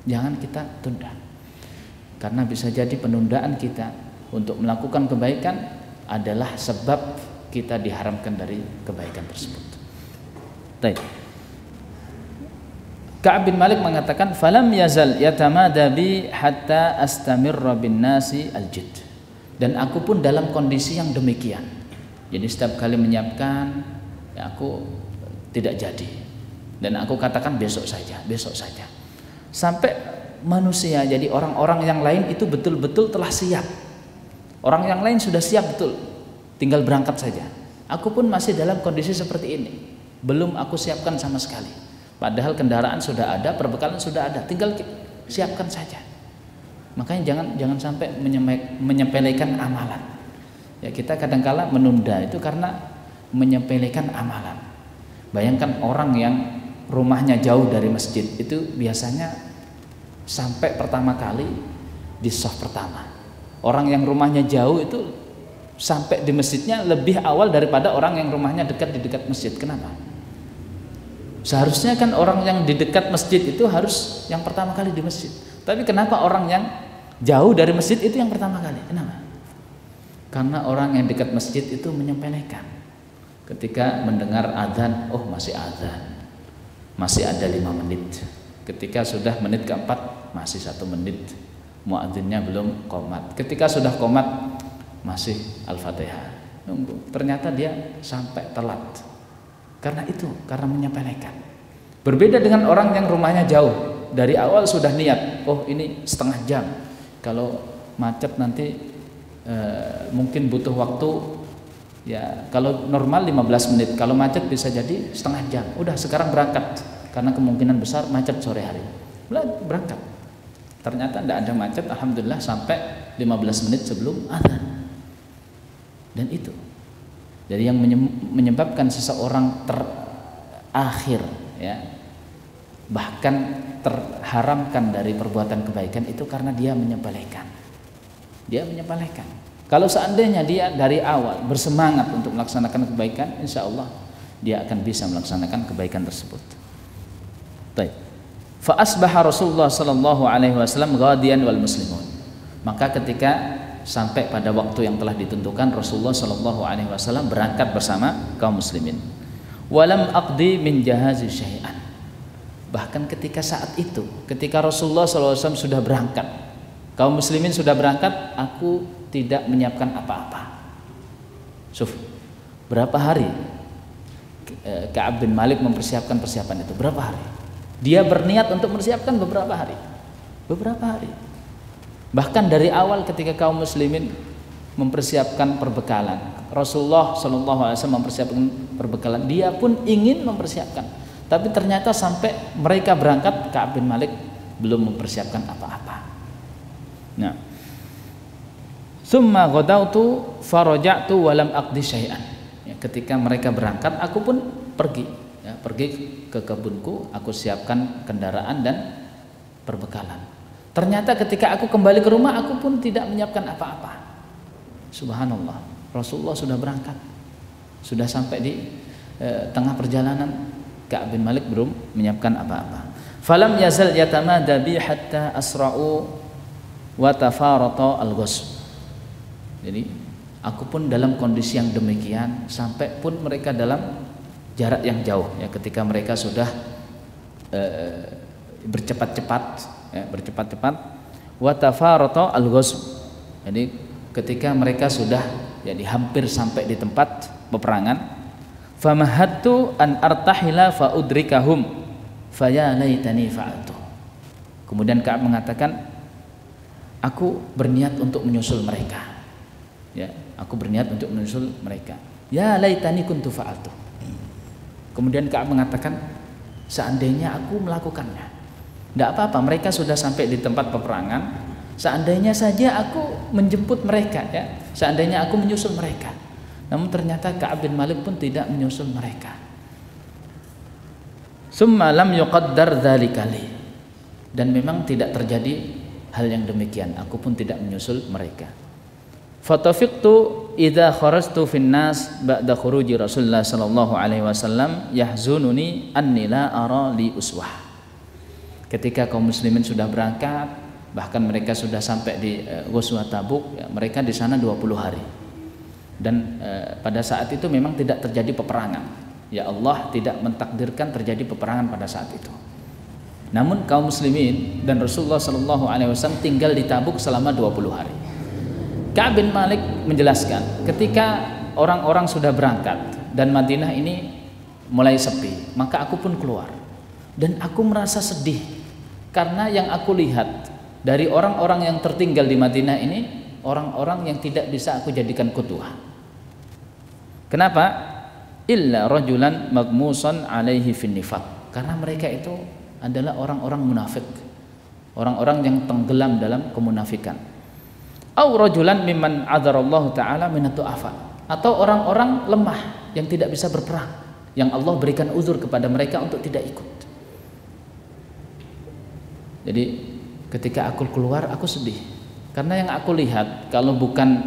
Jangan kita tunda. Karena bisa jadi penundaan kita untuk melakukan kebaikan adalah sebab kita diharamkan dari kebaikan tersebut. Baik. Ka'ab bin Malik mengatakan, "Falam yazal yatamada bi hatta astamirra bin nasi al-jidd." Dan aku pun dalam kondisi yang demikian. Jadi setiap kali menyiapkan, aku tidak jadi. Dan aku katakan besok saja. Sampai manusia, jadi orang-orang yang lain itu betul-betul telah siap. Orang yang lain sudah siap betul, tinggal berangkat saja. Aku pun masih dalam kondisi seperti ini. belum aku siapkan sama sekali. Padahal kendaraan sudah ada, perbekalan sudah ada, tinggal siapkan saja. Makanya jangan sampai menyepelekan amalan. Ya, kita kadang-kala menunda itu karena menyepelekan amalan. Bayangkan orang yang rumahnya jauh dari masjid itu biasanya sampai pertama kali di shaf pertama. Orang yang rumahnya jauh itu sampai di masjidnya lebih awal daripada orang yang rumahnya dekat di dekat masjid. Kenapa? Seharusnya kan orang yang di dekat masjid itu harus yang pertama kali di masjid. Tapi kenapa orang yang jauh dari masjid itu yang pertama kali? Kenapa? Karena orang yang dekat masjid itu menyepelekan. Ketika mendengar adzan, oh masih adzan, masih ada 5 menit. Ketika sudah menit keempat, masih 1 menit, muadzinnya belum qomat. Ketika sudah qomat, masih al-fatihah, nunggu. Ternyata dia sampai telat. Karena itu, karena menyepelekan. Berbeda dengan orang yang rumahnya jauh, dari awal sudah niat, oh ini setengah jam, kalau macet nanti mungkin butuh waktu, ya kalau normal 15 menit, kalau macet bisa jadi setengah jam. Udah sekarang berangkat, karena kemungkinan besar macet sore hari. Berangkat. Ternyata tidak ada macet, alhamdulillah sampai 15 menit sebelum adzan. Dan itu jadi yang menyebabkan seseorang terakhir, ya, bahkan terharamkan dari perbuatan kebaikan itu karena dia menyepelekan. Dia menyepelekan. Kalau seandainya dia dari awal bersemangat untuk melaksanakan kebaikan, insya Allah dia akan bisa melaksanakan kebaikan tersebut. Baik. Fa asbaha Rasulullah sallallahu alaihi wasallam ghadiyan wal muslimun. Maka ketika sampai pada waktu yang telah ditentukan, Rasulullah sallallahu alaihi wasallam berangkat bersama kaum muslimin. Walam aqdi min jahazi syai'an. Bahkan ketika saat itu, ketika Rasulullah sallallahu alaihi wasallam sudah berangkat, kaum muslimin sudah berangkat, aku tidak menyiapkan apa-apa. Berapa hari Ka'ab bin Malik mempersiapkan persiapan itu? Berapa hari? Dia berniat untuk mempersiapkan beberapa hari. Beberapa hari. Bahkan dari awal ketika kaum muslimin mempersiapkan perbekalan, Rasulullah SAW mempersiapkan perbekalan, dia pun ingin mempersiapkan. Tapi ternyata sampai mereka berangkat, Ka'ab bin Malik belum mempersiapkan apa-apa. Nah, summa ghadautu faraja'tu walam aqdi syai'an. Ya, ketika mereka berangkat, aku pun pergi, ya, pergi ke kebunku, aku siapkan kendaraan dan perbekalan. Ternyata ketika aku kembali ke rumah, aku pun tidak menyiapkan apa-apa. Subhanallah, Rasulullah sudah berangkat, sudah sampai di tengah perjalanan, Ka'ab bin Malik belum menyiapkan apa-apa. Falam yazal yatamada bi hatta asra'u wa tafarata al-ghusb. Jadi aku pun dalam kondisi yang demikian, sampai pun mereka dalam jarak yang jauh, ya, ketika mereka sudah bercepat-cepat, ya, bercepat-cepat, wa tafarata al-ghusb. Jadi ketika mereka sudah jadi hampir sampai di tempat peperangan, famahattu an artahila fa udrikahum faya laitani fa'altu. Kemudian Ka'ab mengatakan, aku berniat untuk menyusul mereka. Ya, aku berniat untuk menyusul mereka. Ya laitani kuntu fa'altu. Kemudian Ka'ab mengatakan, seandainya aku melakukannya. Tidak apa-apa, mereka sudah sampai di tempat peperangan. Seandainya saja aku menjemput mereka, ya, seandainya aku menyusul mereka. Namun ternyata Ka'ab bin Malik pun tidak menyusul mereka. Summa lam yuqaddar dzalika li. Dan memang tidak terjadi hal yang demikian, aku pun tidak menyusul mereka. Fatafiqtu idza kharajtu fin nas ba'da khuruji Rasulullah sallallahu alaihi wasallam yahzununi anni la ara li uswah. Ketika kaum muslimin sudah berangkat, bahkan mereka sudah sampai di Ghazwat Tabuk, ya, mereka di sana 20 hari. Dan pada saat itu memang tidak terjadi peperangan. Ya, Allah tidak mentakdirkan terjadi peperangan pada saat itu. Namun kaum muslimin dan Rasulullah sallallahu alaihi wasallam tinggal di Tabuk selama 20 hari. Ka'ab bin Malik menjelaskan, ketika orang-orang sudah berangkat dan Madinah ini mulai sepi, maka aku pun keluar. Dan aku merasa sedih karena yang aku lihat dari orang-orang yang tertinggal di Madinah ini, orang-orang yang tidak bisa aku jadikan qudwah. Kenapa? illa rajulan magmusan alaihi fin nifaq. Karena mereka itu adalah orang-orang munafik, orang-orang yang tenggelam dalam kemunafikan. Au rajulan mimman adzarallahu taala min du'afa, atau orang-orang lemah yang tidak bisa berperang, yang Allah berikan uzur kepada mereka untuk tidak ikut. Jadi ketika aku keluar aku sedih, karena yang aku lihat kalau bukan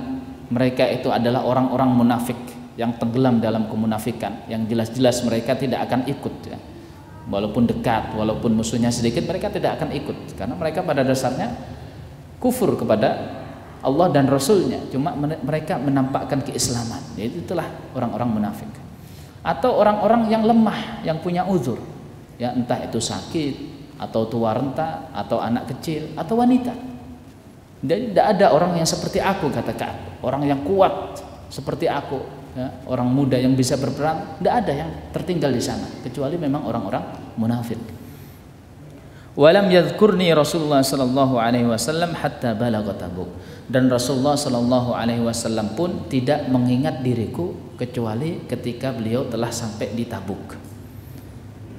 mereka itu adalah orang-orang munafik yang tenggelam dalam kemunafikan, yang jelas-jelas mereka tidak akan ikut ya. Walaupun dekat, walaupun musuhnya sedikit, mereka tidak akan ikut, karena mereka pada dasarnya kufur kepada Allah dan Rasulnya, cuma mereka menampakkan keislaman. Jadi itulah orang-orang munafik. Atau orang-orang yang lemah, yang punya uzur, ya entah itu sakit, atau tua renta, atau anak kecil, atau wanita. Jadi tidak ada orang yang seperti aku, kata Ka'ab, orang yang kuat seperti aku, ya, orang muda yang bisa berperang, tidak ada yang tertinggal di sana, kecuali memang orang-orang munafik. Walam yadhkurni Rasulullah sallallahu alaihi wasallam hatta balagha Tabuk. Dan Rasulullah sallallahu alaihi wasallam pun tidak mengingat diriku kecuali ketika beliau telah sampai di Tabuk.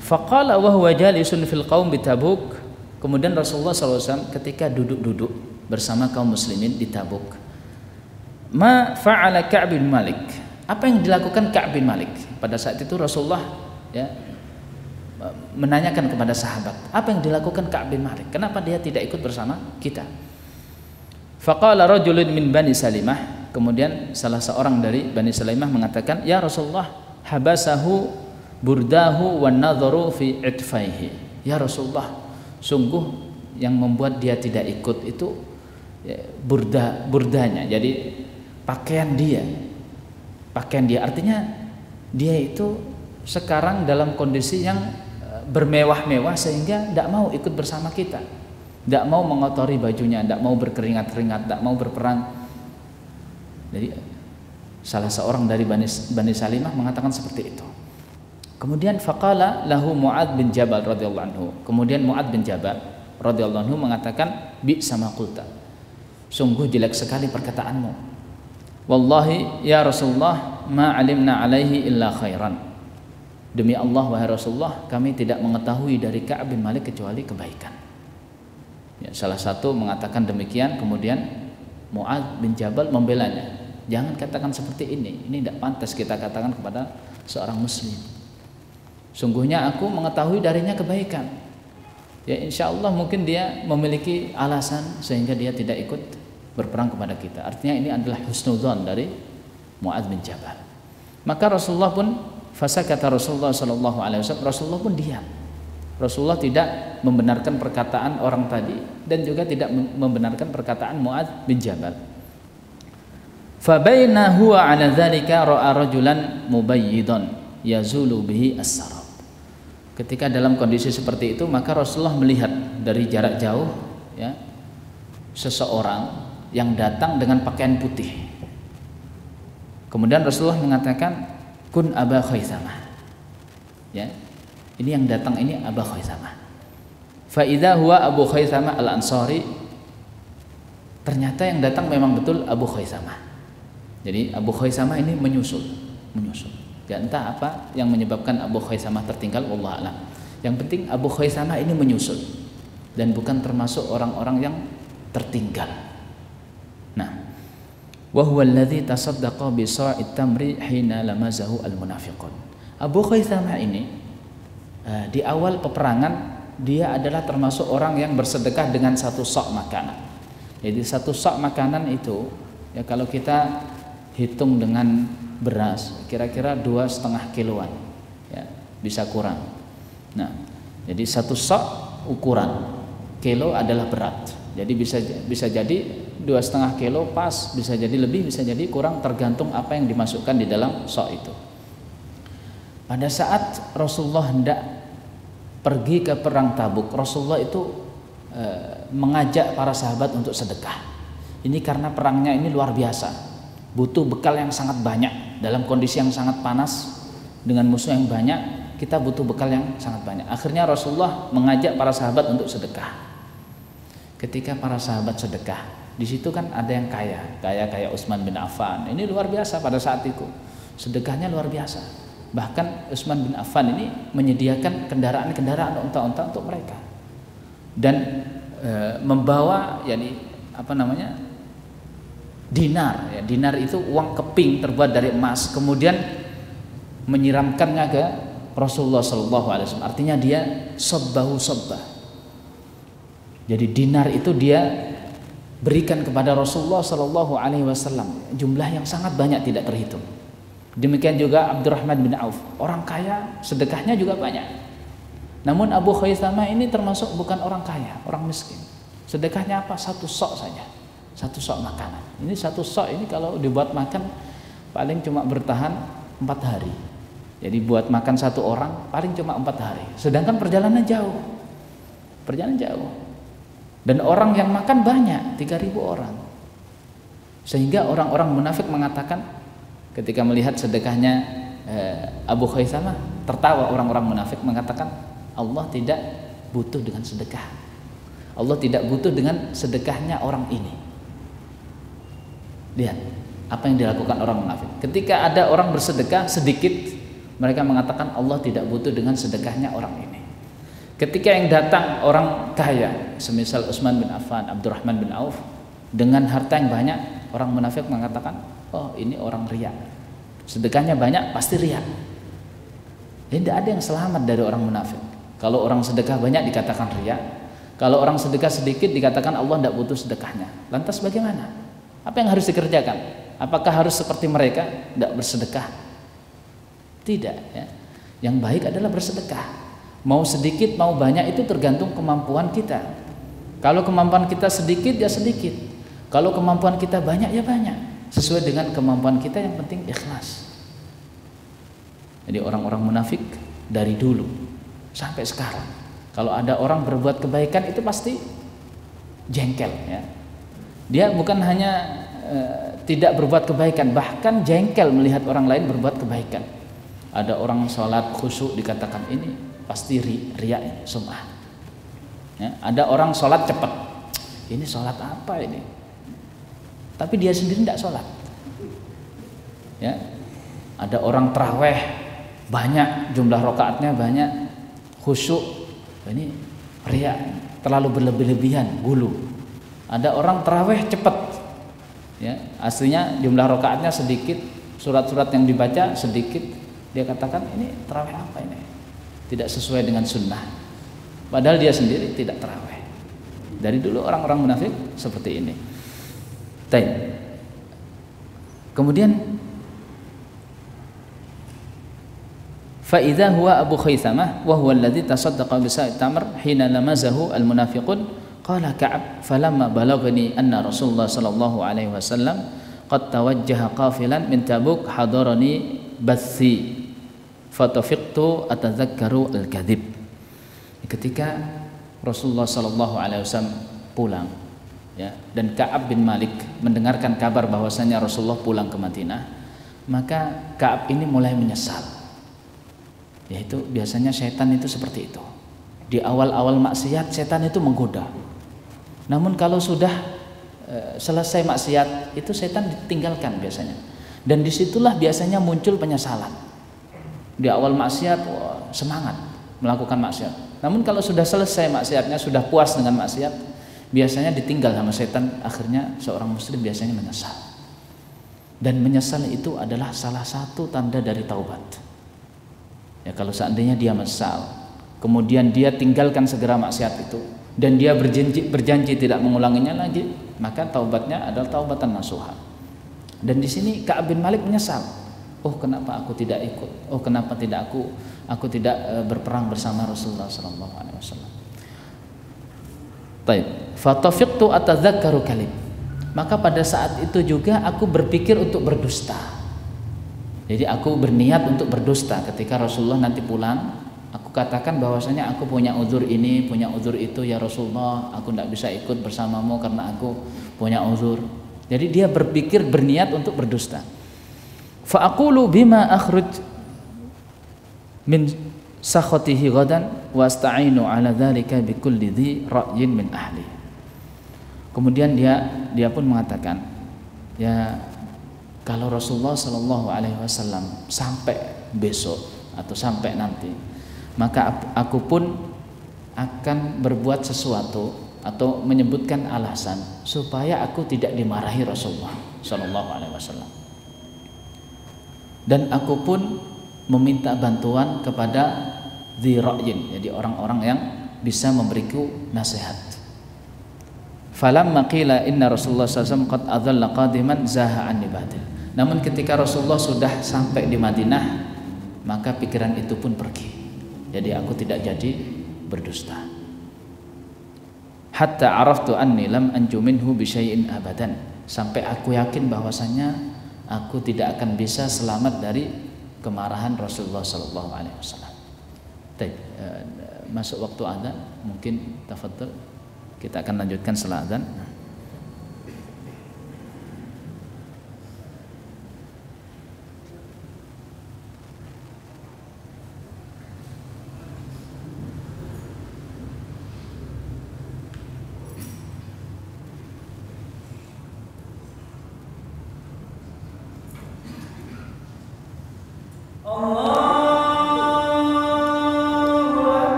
Faqala wa huwa jalisun fil qaum bi Tabuk. Kemudian Rasulullah sallallahu alaihi wasallam ketika duduk-duduk bersama kaum muslimin di Tabuk, ma fa'ala Ka'b bin Malik. Apa yang dilakukan Ka'b bin Malik? Pada saat itu Rasulullah ya menanyakan kepada sahabat, apa yang dilakukan Ka'b bin Malik? Kenapa dia tidak ikut bersama kita? Faqala rajulun min Bani Salimah. Kemudian salah seorang dari Bani Salimah mengatakan, ya Rasulullah, habasahu burdahu wan nadharu fi itfaihi. Ya Rasulullah, sungguh yang membuat dia tidak ikut itu ya, burdanya. Jadi pakaian dia artinya dia itu sekarang dalam kondisi yang bermewah-mewah sehingga tidak mau ikut bersama kita, tidak mau mengotori bajunya, tidak mau berkeringat-keringat, tidak mau berperang. Jadi salah seorang dari Bani Salimah mengatakan seperti itu. Kemudian faqala lahu Mu'adz bin Jabal radhiyallahu anhu. Kemudian Mu'adz bin Jabal radhiyallahu anhu mengatakan, bi sama qulta, sungguh jelek sekali perkataanmu. Wallahi ya Rasulullah, ma alimna alaihi illa khairan. Demi Allah wahai Rasulullah, kami tidak mengetahui dari Ka'b bin Malik kecuali kebaikan. Ya, salah satu mengatakan demikian, kemudian Mu'adz bin Jabal membelanya. Jangan katakan seperti ini tidak pantas kita katakan kepada seorang muslim. Sungguhnya aku mengetahui darinya kebaikan. Ya insya Allah mungkin dia memiliki alasan sehingga dia tidak ikut berperang kepada kita. Artinya ini adalah husnudzon dari Mu'adz bin Jabal. Maka Rasulullah pun kata Rasulullah sallallahu alaihi wasallam, Rasulullah pun diam. Rasulullah tidak membenarkan perkataan orang tadi dan juga tidak membenarkan perkataan Mu'adz bin Jabal. Fa baina huwa ala dzalika ra'a rajulan mubayyidan yazulu bihi as-sarab. Ketika dalam kondisi seperti itu, maka Rasulullah melihat dari jarak jauh ya seseorang yang datang dengan pakaian putih. Kemudian Rasulullah mengatakan, kun Aba Khaisamah. Ya. Ini yang datang ini Aba Khaisamah. Fa idza huwa Abu Khaisamah Al-Ansari. Ternyata yang datang memang betul Abu Khaisamah. Jadi Abu Khaisamah ini menyusul. Ya entah apa yang menyebabkan Abu Khaisamah tertinggal, wallahu a'lam. Yang penting Abu Khaisamah ini menyusul dan bukan termasuk orang-orang yang tertinggal. Nah, wa huwa alladzi tasaddaqa bi sa'it tamri hina lamazahu al-munafiqun. Abu Khaisamah ini di awal peperangan dia adalah termasuk orang yang bersedekah dengan satu sok makanan. Jadi satu sok makanan itu ya kalau kita hitung dengan beras kira-kira 2,5 kiloan ya, bisa kurang. Nah, jadi satu sok ukuran kilo adalah berat. Jadi bisa jadi 2,5 kilo pas, bisa jadi lebih, bisa jadi kurang, tergantung apa yang dimasukkan di dalam sok itu. Pada saat Rasulullah hendak pergi ke perang Tabuk, Rasulullah itu mengajak para sahabat untuk sedekah. Ini karena perangnya ini luar biasa, butuh bekal yang sangat banyak dalam kondisi yang sangat panas dengan musuh yang banyak. Kita butuh bekal yang sangat banyak. Akhirnya Rasulullah mengajak para sahabat untuk sedekah. Ketika para sahabat sedekah, di situ kan ada yang kaya Utsman bin Affan. Ini luar biasa pada saat itu. Sedekahnya luar biasa. Bahkan Utsman bin Affan ini menyediakan kendaraan-kendaraan unta-unta untuk mereka dan membawa dinar. Ya, dinar itu uang keping terbuat dari emas, kemudian menyiramkannya ke Rasulullah SAW. Artinya dia sabbahu sabbah. Jadi dinar itu dia berikan kepada Rasulullah SAW, jumlah yang sangat banyak tidak terhitung. Demikian juga Abdurrahman bin Auf, orang kaya, sedekahnya juga banyak. Namun Abu Khaisamah ini termasuk bukan orang kaya, orang miskin. Sedekahnya apa? Satu sok saja, satu sok makanan. Ini satu sok ini kalau dibuat makan paling cuma bertahan 4 hari. Jadi buat makan satu orang paling cuma 4 hari. Sedangkan perjalanan jauh. Dan orang yang makan banyak, 3.000 orang. Sehingga orang-orang munafik mengatakan ketika melihat sedekahnya Abu Khaisamah, tertawa orang-orang munafik mengatakan Allah tidak butuh dengan sedekah. Allah tidak butuh dengan sedekahnya orang ini. Lihat apa yang dilakukan orang munafik. Ketika ada orang bersedekah sedikit, mereka mengatakan Allah tidak butuh dengan sedekahnya orang ini. Ketika yang datang orang kaya, semisal Utsman bin Affan, Abdurrahman bin Auf, dengan harta yang banyak, orang munafik mengatakan, oh ini orang riya. Sedekahnya banyak, pasti riya. Tidak ada yang selamat dari orang munafik. Kalau orang sedekah banyak dikatakan riya, kalau orang sedekah sedikit dikatakan Allah tidak butuh sedekahnya. Lantas bagaimana? Apa yang harus dikerjakan? Apakah harus seperti mereka, tidak bersedekah? Tidak. Ya. Yang baik adalah bersedekah. Mau sedikit mau banyak itu tergantung kemampuan kita. Kalau kemampuan kita sedikit ya sedikit, kalau kemampuan kita banyak ya banyak, sesuai dengan kemampuan kita, yang penting ikhlas. Jadi orang-orang munafik dari dulu sampai sekarang, kalau ada orang berbuat kebaikan itu pasti jengkel ya. Dia bukan hanya tidak berbuat kebaikan, bahkan jengkel melihat orang lain berbuat kebaikan. Ada orang sholat khusyuk dikatakan ini pasti riya ini, sum'ah. Ya, ada orang sholat cepat, ini sholat apa ini? Tapi dia sendiri tidak sholat. Ya, ada orang taraweh banyak, jumlah rakaatnya banyak, khusyuk, ini riya, terlalu berlebih-lebihan, gulu. Ada orang taraweh cepat, ya, aslinya jumlah rakaatnya sedikit, surat-surat yang dibaca sedikit, dia katakan ini taraweh apa ini? Tidak sesuai dengan sunnah, padahal dia sendiri tidak taraweh. Dari dulu orang-orang munafik seperti ini. Kemudian فإذا هو أبو خيثمة وهو الذي تصدق بساء التمر حين لمزه المنافقون قال كعب فلما بلغني أن رسول الله صلى الله عليه وسلم قد توجه قافلا من تبوك حضرني بثي fatafiqtu atadzakkaru al-kadhib. Ketika Rasulullah sallallahu alaihi wasallam pulang ya, dan Ka'ab bin Malik mendengarkan kabar bahwasanya Rasulullah pulang ke Madinah, maka Ka'ab ini mulai menyesal. Yaitu biasanya setan itu seperti itu. Di awal-awal maksiat setan itu menggoda. Namun kalau sudah selesai maksiat itu setan ditinggalkan biasanya. Dan disitulah biasanya muncul penyesalan. Di awal maksiat semangat melakukan maksiat, namun kalau sudah selesai maksiatnya, sudah puas dengan maksiat, biasanya ditinggal sama setan. Akhirnya seorang muslim biasanya menyesal, dan menyesal itu adalah salah satu tanda dari taubat ya. Kalau seandainya dia menyesal, kemudian dia tinggalkan segera maksiat itu, dan dia berjanji tidak mengulanginya lagi, maka taubatnya adalah taubatan nasuha. Dan di sini Ka'ab bin Malik menyesal. Oh, kenapa aku tidak ikut? Oh, kenapa tidak aku tidak berperang bersama Rasulullah sallallahu alaihi wasallam. Baik, fatafiqtu atadzakkaru kalim. Maka pada saat itu juga aku berpikir untuk berdusta. Jadi aku berniat untuk berdusta ketika Rasulullah nanti pulang. Aku katakan bahwasanya aku punya uzur ini, punya uzur itu ya Rasulullah, aku tidak bisa ikut bersamamu karena aku punya uzur. Jadi dia berpikir, berniat untuk berdusta. Fa aqulu bima akhruj min sakhatihi ghadan wa asta'inu ala dzalika bi kulli dhi ra'yin min ahli. Kemudian dia pun mengatakan, ya kalau Rasulullah sallallahu alaihi wasallam sampai besok atau sampai nanti, maka aku pun akan berbuat sesuatu atau menyebutkan alasan supaya aku tidak dimarahi Rasulullah Shallallahu Alaihi Wasallam. Dan aku pun meminta bantuan kepada dzi ra'yin, jadi orang-orang yang bisa memberiku nasihat. Falamma qila inna Rasulullah SAW qad adalla qadiman zaha anni batil. Namun ketika Rasulullah sudah sampai di Madinah, maka pikiran itu pun pergi. Jadi aku tidak jadi berdusta. Hatta araftu anni lam anju minhu bi syai'in abadan. Sampai aku yakin bahwasanya aku tidak akan bisa selamat dari kemarahan Rasulullah sallallahu alaihi wasallam. Masuk waktu adzan, mungkin tafadhol. Kita akan lanjutkan setelah adzan.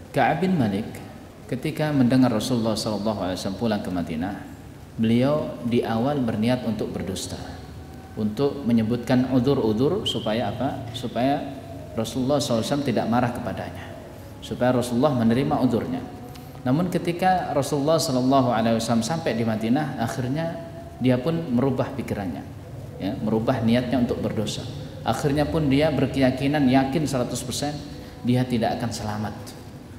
Ka'ab bin Malik ketika mendengar Rasulullah SAW pulang ke Madinah, beliau di awal berniat untuk berdusta, untuk menyebutkan udzur-udzur supaya apa? Supaya Rasulullah SAW tidak marah kepadanya, supaya Rasulullah menerima udzurnya. Namun ketika Rasulullah SAW sampai di Madinah, akhirnya dia pun merubah pikirannya, ya, merubah niatnya untuk berdosa. Akhirnya pun dia berkeyakinan, yakin 100% dia tidak akan selamat.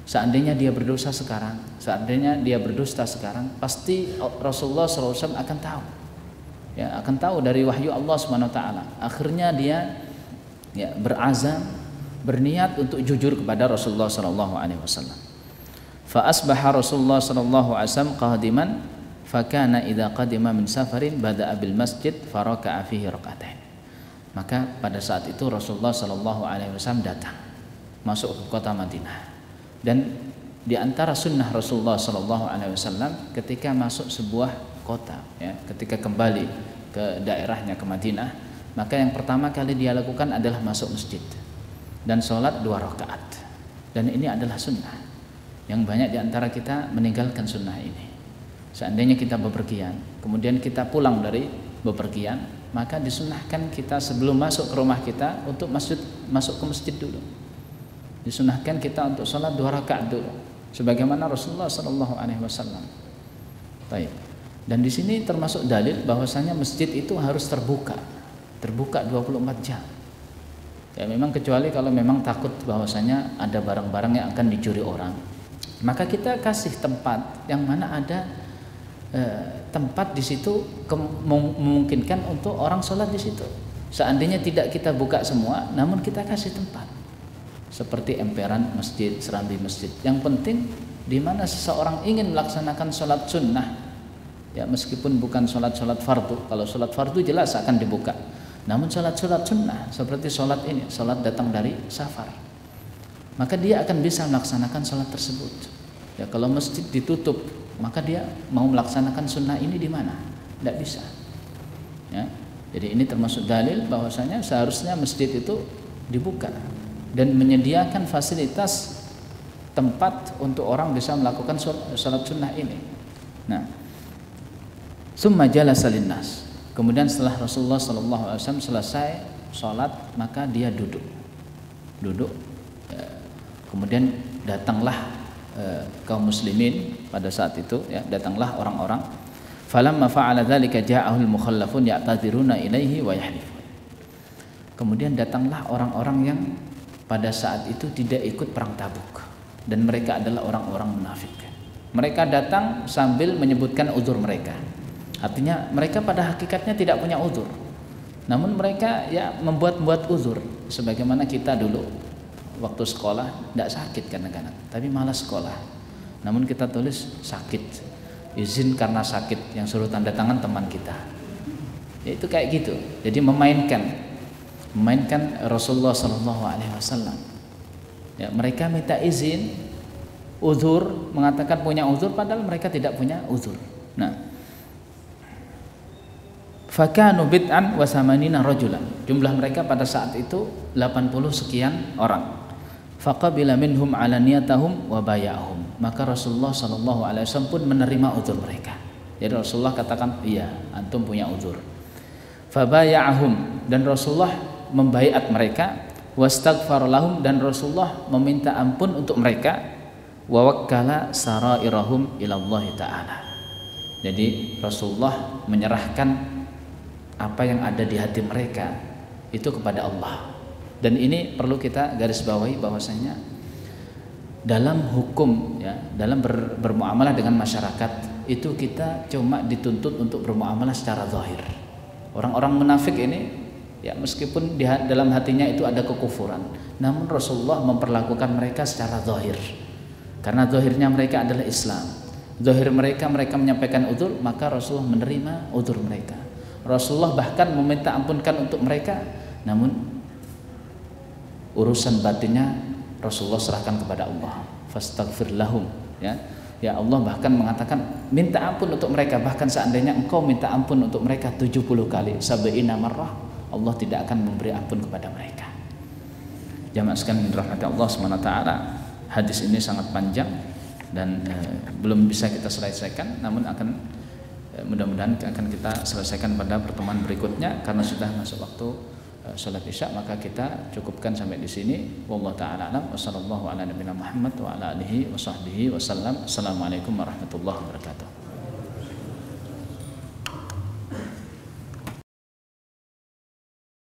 Seandainya dia berdosa sekarang, seandainya dia berdusta sekarang, pasti Rasulullah SAW akan tahu, ya, akan tahu dari wahyu Allah SWT. Akhirnya dia, ya, berazam, berniat untuk jujur kepada Rasulullah SAW. Fa asbaha Rasulullah SAW qadiman, fa kana idza qadima min safarin bada'a bil masjid faraka'a fihi rak'atain. Maka pada saat itu Rasulullah SAW datang masuk ke kota Madinah, dan di antara sunnah Rasulullah SAW ketika masuk sebuah kota, ya, ketika kembali ke daerahnya, ke Madinah, maka yang pertama kali dia lakukan adalah masuk masjid dan sholat 2 rakaat. Dan ini adalah sunnah yang banyak di antara kita meninggalkan sunnah ini. Seandainya kita bepergian, kemudian kita pulang dari bepergian, maka disunahkan kita sebelum masuk ke rumah kita untuk masuk ke masjid dulu. Disunahkan kita untuk sholat 2 rakaat dulu, sebagaimana Rasulullah SAW. Baik. Dan di sini termasuk dalil bahwasanya masjid itu harus terbuka 24 jam. Ya, memang kecuali kalau memang takut bahwasanya ada barang-barang yang akan dicuri orang, maka kita kasih tempat yang mana ada tempat di situ memungkinkan untuk orang sholat di situ. Seandainya tidak kita buka semua, namun kita kasih tempat seperti emperan masjid, serambi masjid. Yang penting di mana seseorang ingin melaksanakan sholat sunnah, ya, meskipun bukan sholat fardu. Kalau sholat fardu jelas akan dibuka, namun sholat sunnah seperti sholat ini, sholat datang dari safar, maka dia akan bisa melaksanakan sholat tersebut. Ya, kalau masjid ditutup, maka dia mau melaksanakan sunnah ini di mana? Tidak bisa. Ya, jadi ini termasuk dalil bahwasanya seharusnya masjid itu dibuka dan menyediakan fasilitas tempat untuk orang bisa melakukan sholat sunnah ini. Nah, summa jalasa linnas. Kemudian setelah Rasulullah SAW selesai sholat, maka dia duduk. Kemudian datanglah kaum muslimin pada saat itu, ya, datanglah orang-orang. Falamma fa'ala dzalika ja'ahul mukhallafun ya'tadziruna ilaihi wa yahlifun. Kemudian datanglah orang-orang yang pada saat itu tidak ikut perang Tabuk, dan mereka adalah orang-orang munafik. Mereka datang sambil menyebutkan uzur mereka. Artinya mereka pada hakikatnya tidak punya uzur, namun mereka, ya, membuat uzur. Sebagaimana kita dulu waktu sekolah tidak sakit kadang-kadang, tapi malas sekolah, namun kita tulis sakit, izin karena sakit, yang suruh tanda tangan teman kita. Ya, itu kayak gitu. Jadi memainkan Rasulullah SAW. Ya, mereka minta izin, uzur, mengatakan punya uzur, padahal mereka tidak punya uzur. Nah, fakanu bid'an wa samanina rajulan. Jumlah mereka pada saat itu 80 sekian orang. Faqabila minhum alaniyatahum wa baya'ahum. Maka Rasulullah SAW pun menerima uzur mereka. Jadi Rasulullah katakan, iya, antum punya uzur. Fabaya'ahum, dan Rasulullah membaiat mereka. Wastaghfar lahum, dan Rasulullah meminta ampun untuk mereka. Wa wakkala sarairahum ilallah ta'ala. Jadi Rasulullah menyerahkan apa yang ada di hati mereka itu kepada Allah. Dan ini perlu kita garis bawahi bahwasanya dalam hukum, ya, dalam bermuamalah dengan masyarakat itu kita cuma dituntut untuk bermuamalah secara zahir. Orang-orang munafik ini, ya, meskipun dalam hatinya itu ada kekufuran, namun Rasulullah memperlakukan mereka secara zahir. Karena zahirnya mereka adalah Islam. Zahir mereka menyampaikan uzur, maka Rasulullah menerima uzur mereka. Rasulullah bahkan meminta ampunkan untuk mereka, namun urusan batinnya Rasulullah serahkan kepada Allah. Fastaghfir lahum, ya. Ya, Allah bahkan mengatakan minta ampun untuk mereka, bahkan seandainya engkau minta ampun untuk mereka 70 kali, sab'ina marrah, Allah tidak akan memberi ampun kepada mereka. Jamaah sekalian rahmati Allah SWT. hadis ini sangat panjang dan belum bisa kita selesaikan, namun mudah-mudahan akan kita selesaikan pada pertemuan berikutnya karena sudah masuk waktu sholat isya. Maka kita cukupkan sampai di sini. Wallahu taala alam. Wassallallahu ala nabiyina Muhammad wa ala alihi wa sahbihi wasallam. Assalamualaikum warahmatullahi wabarakatuh.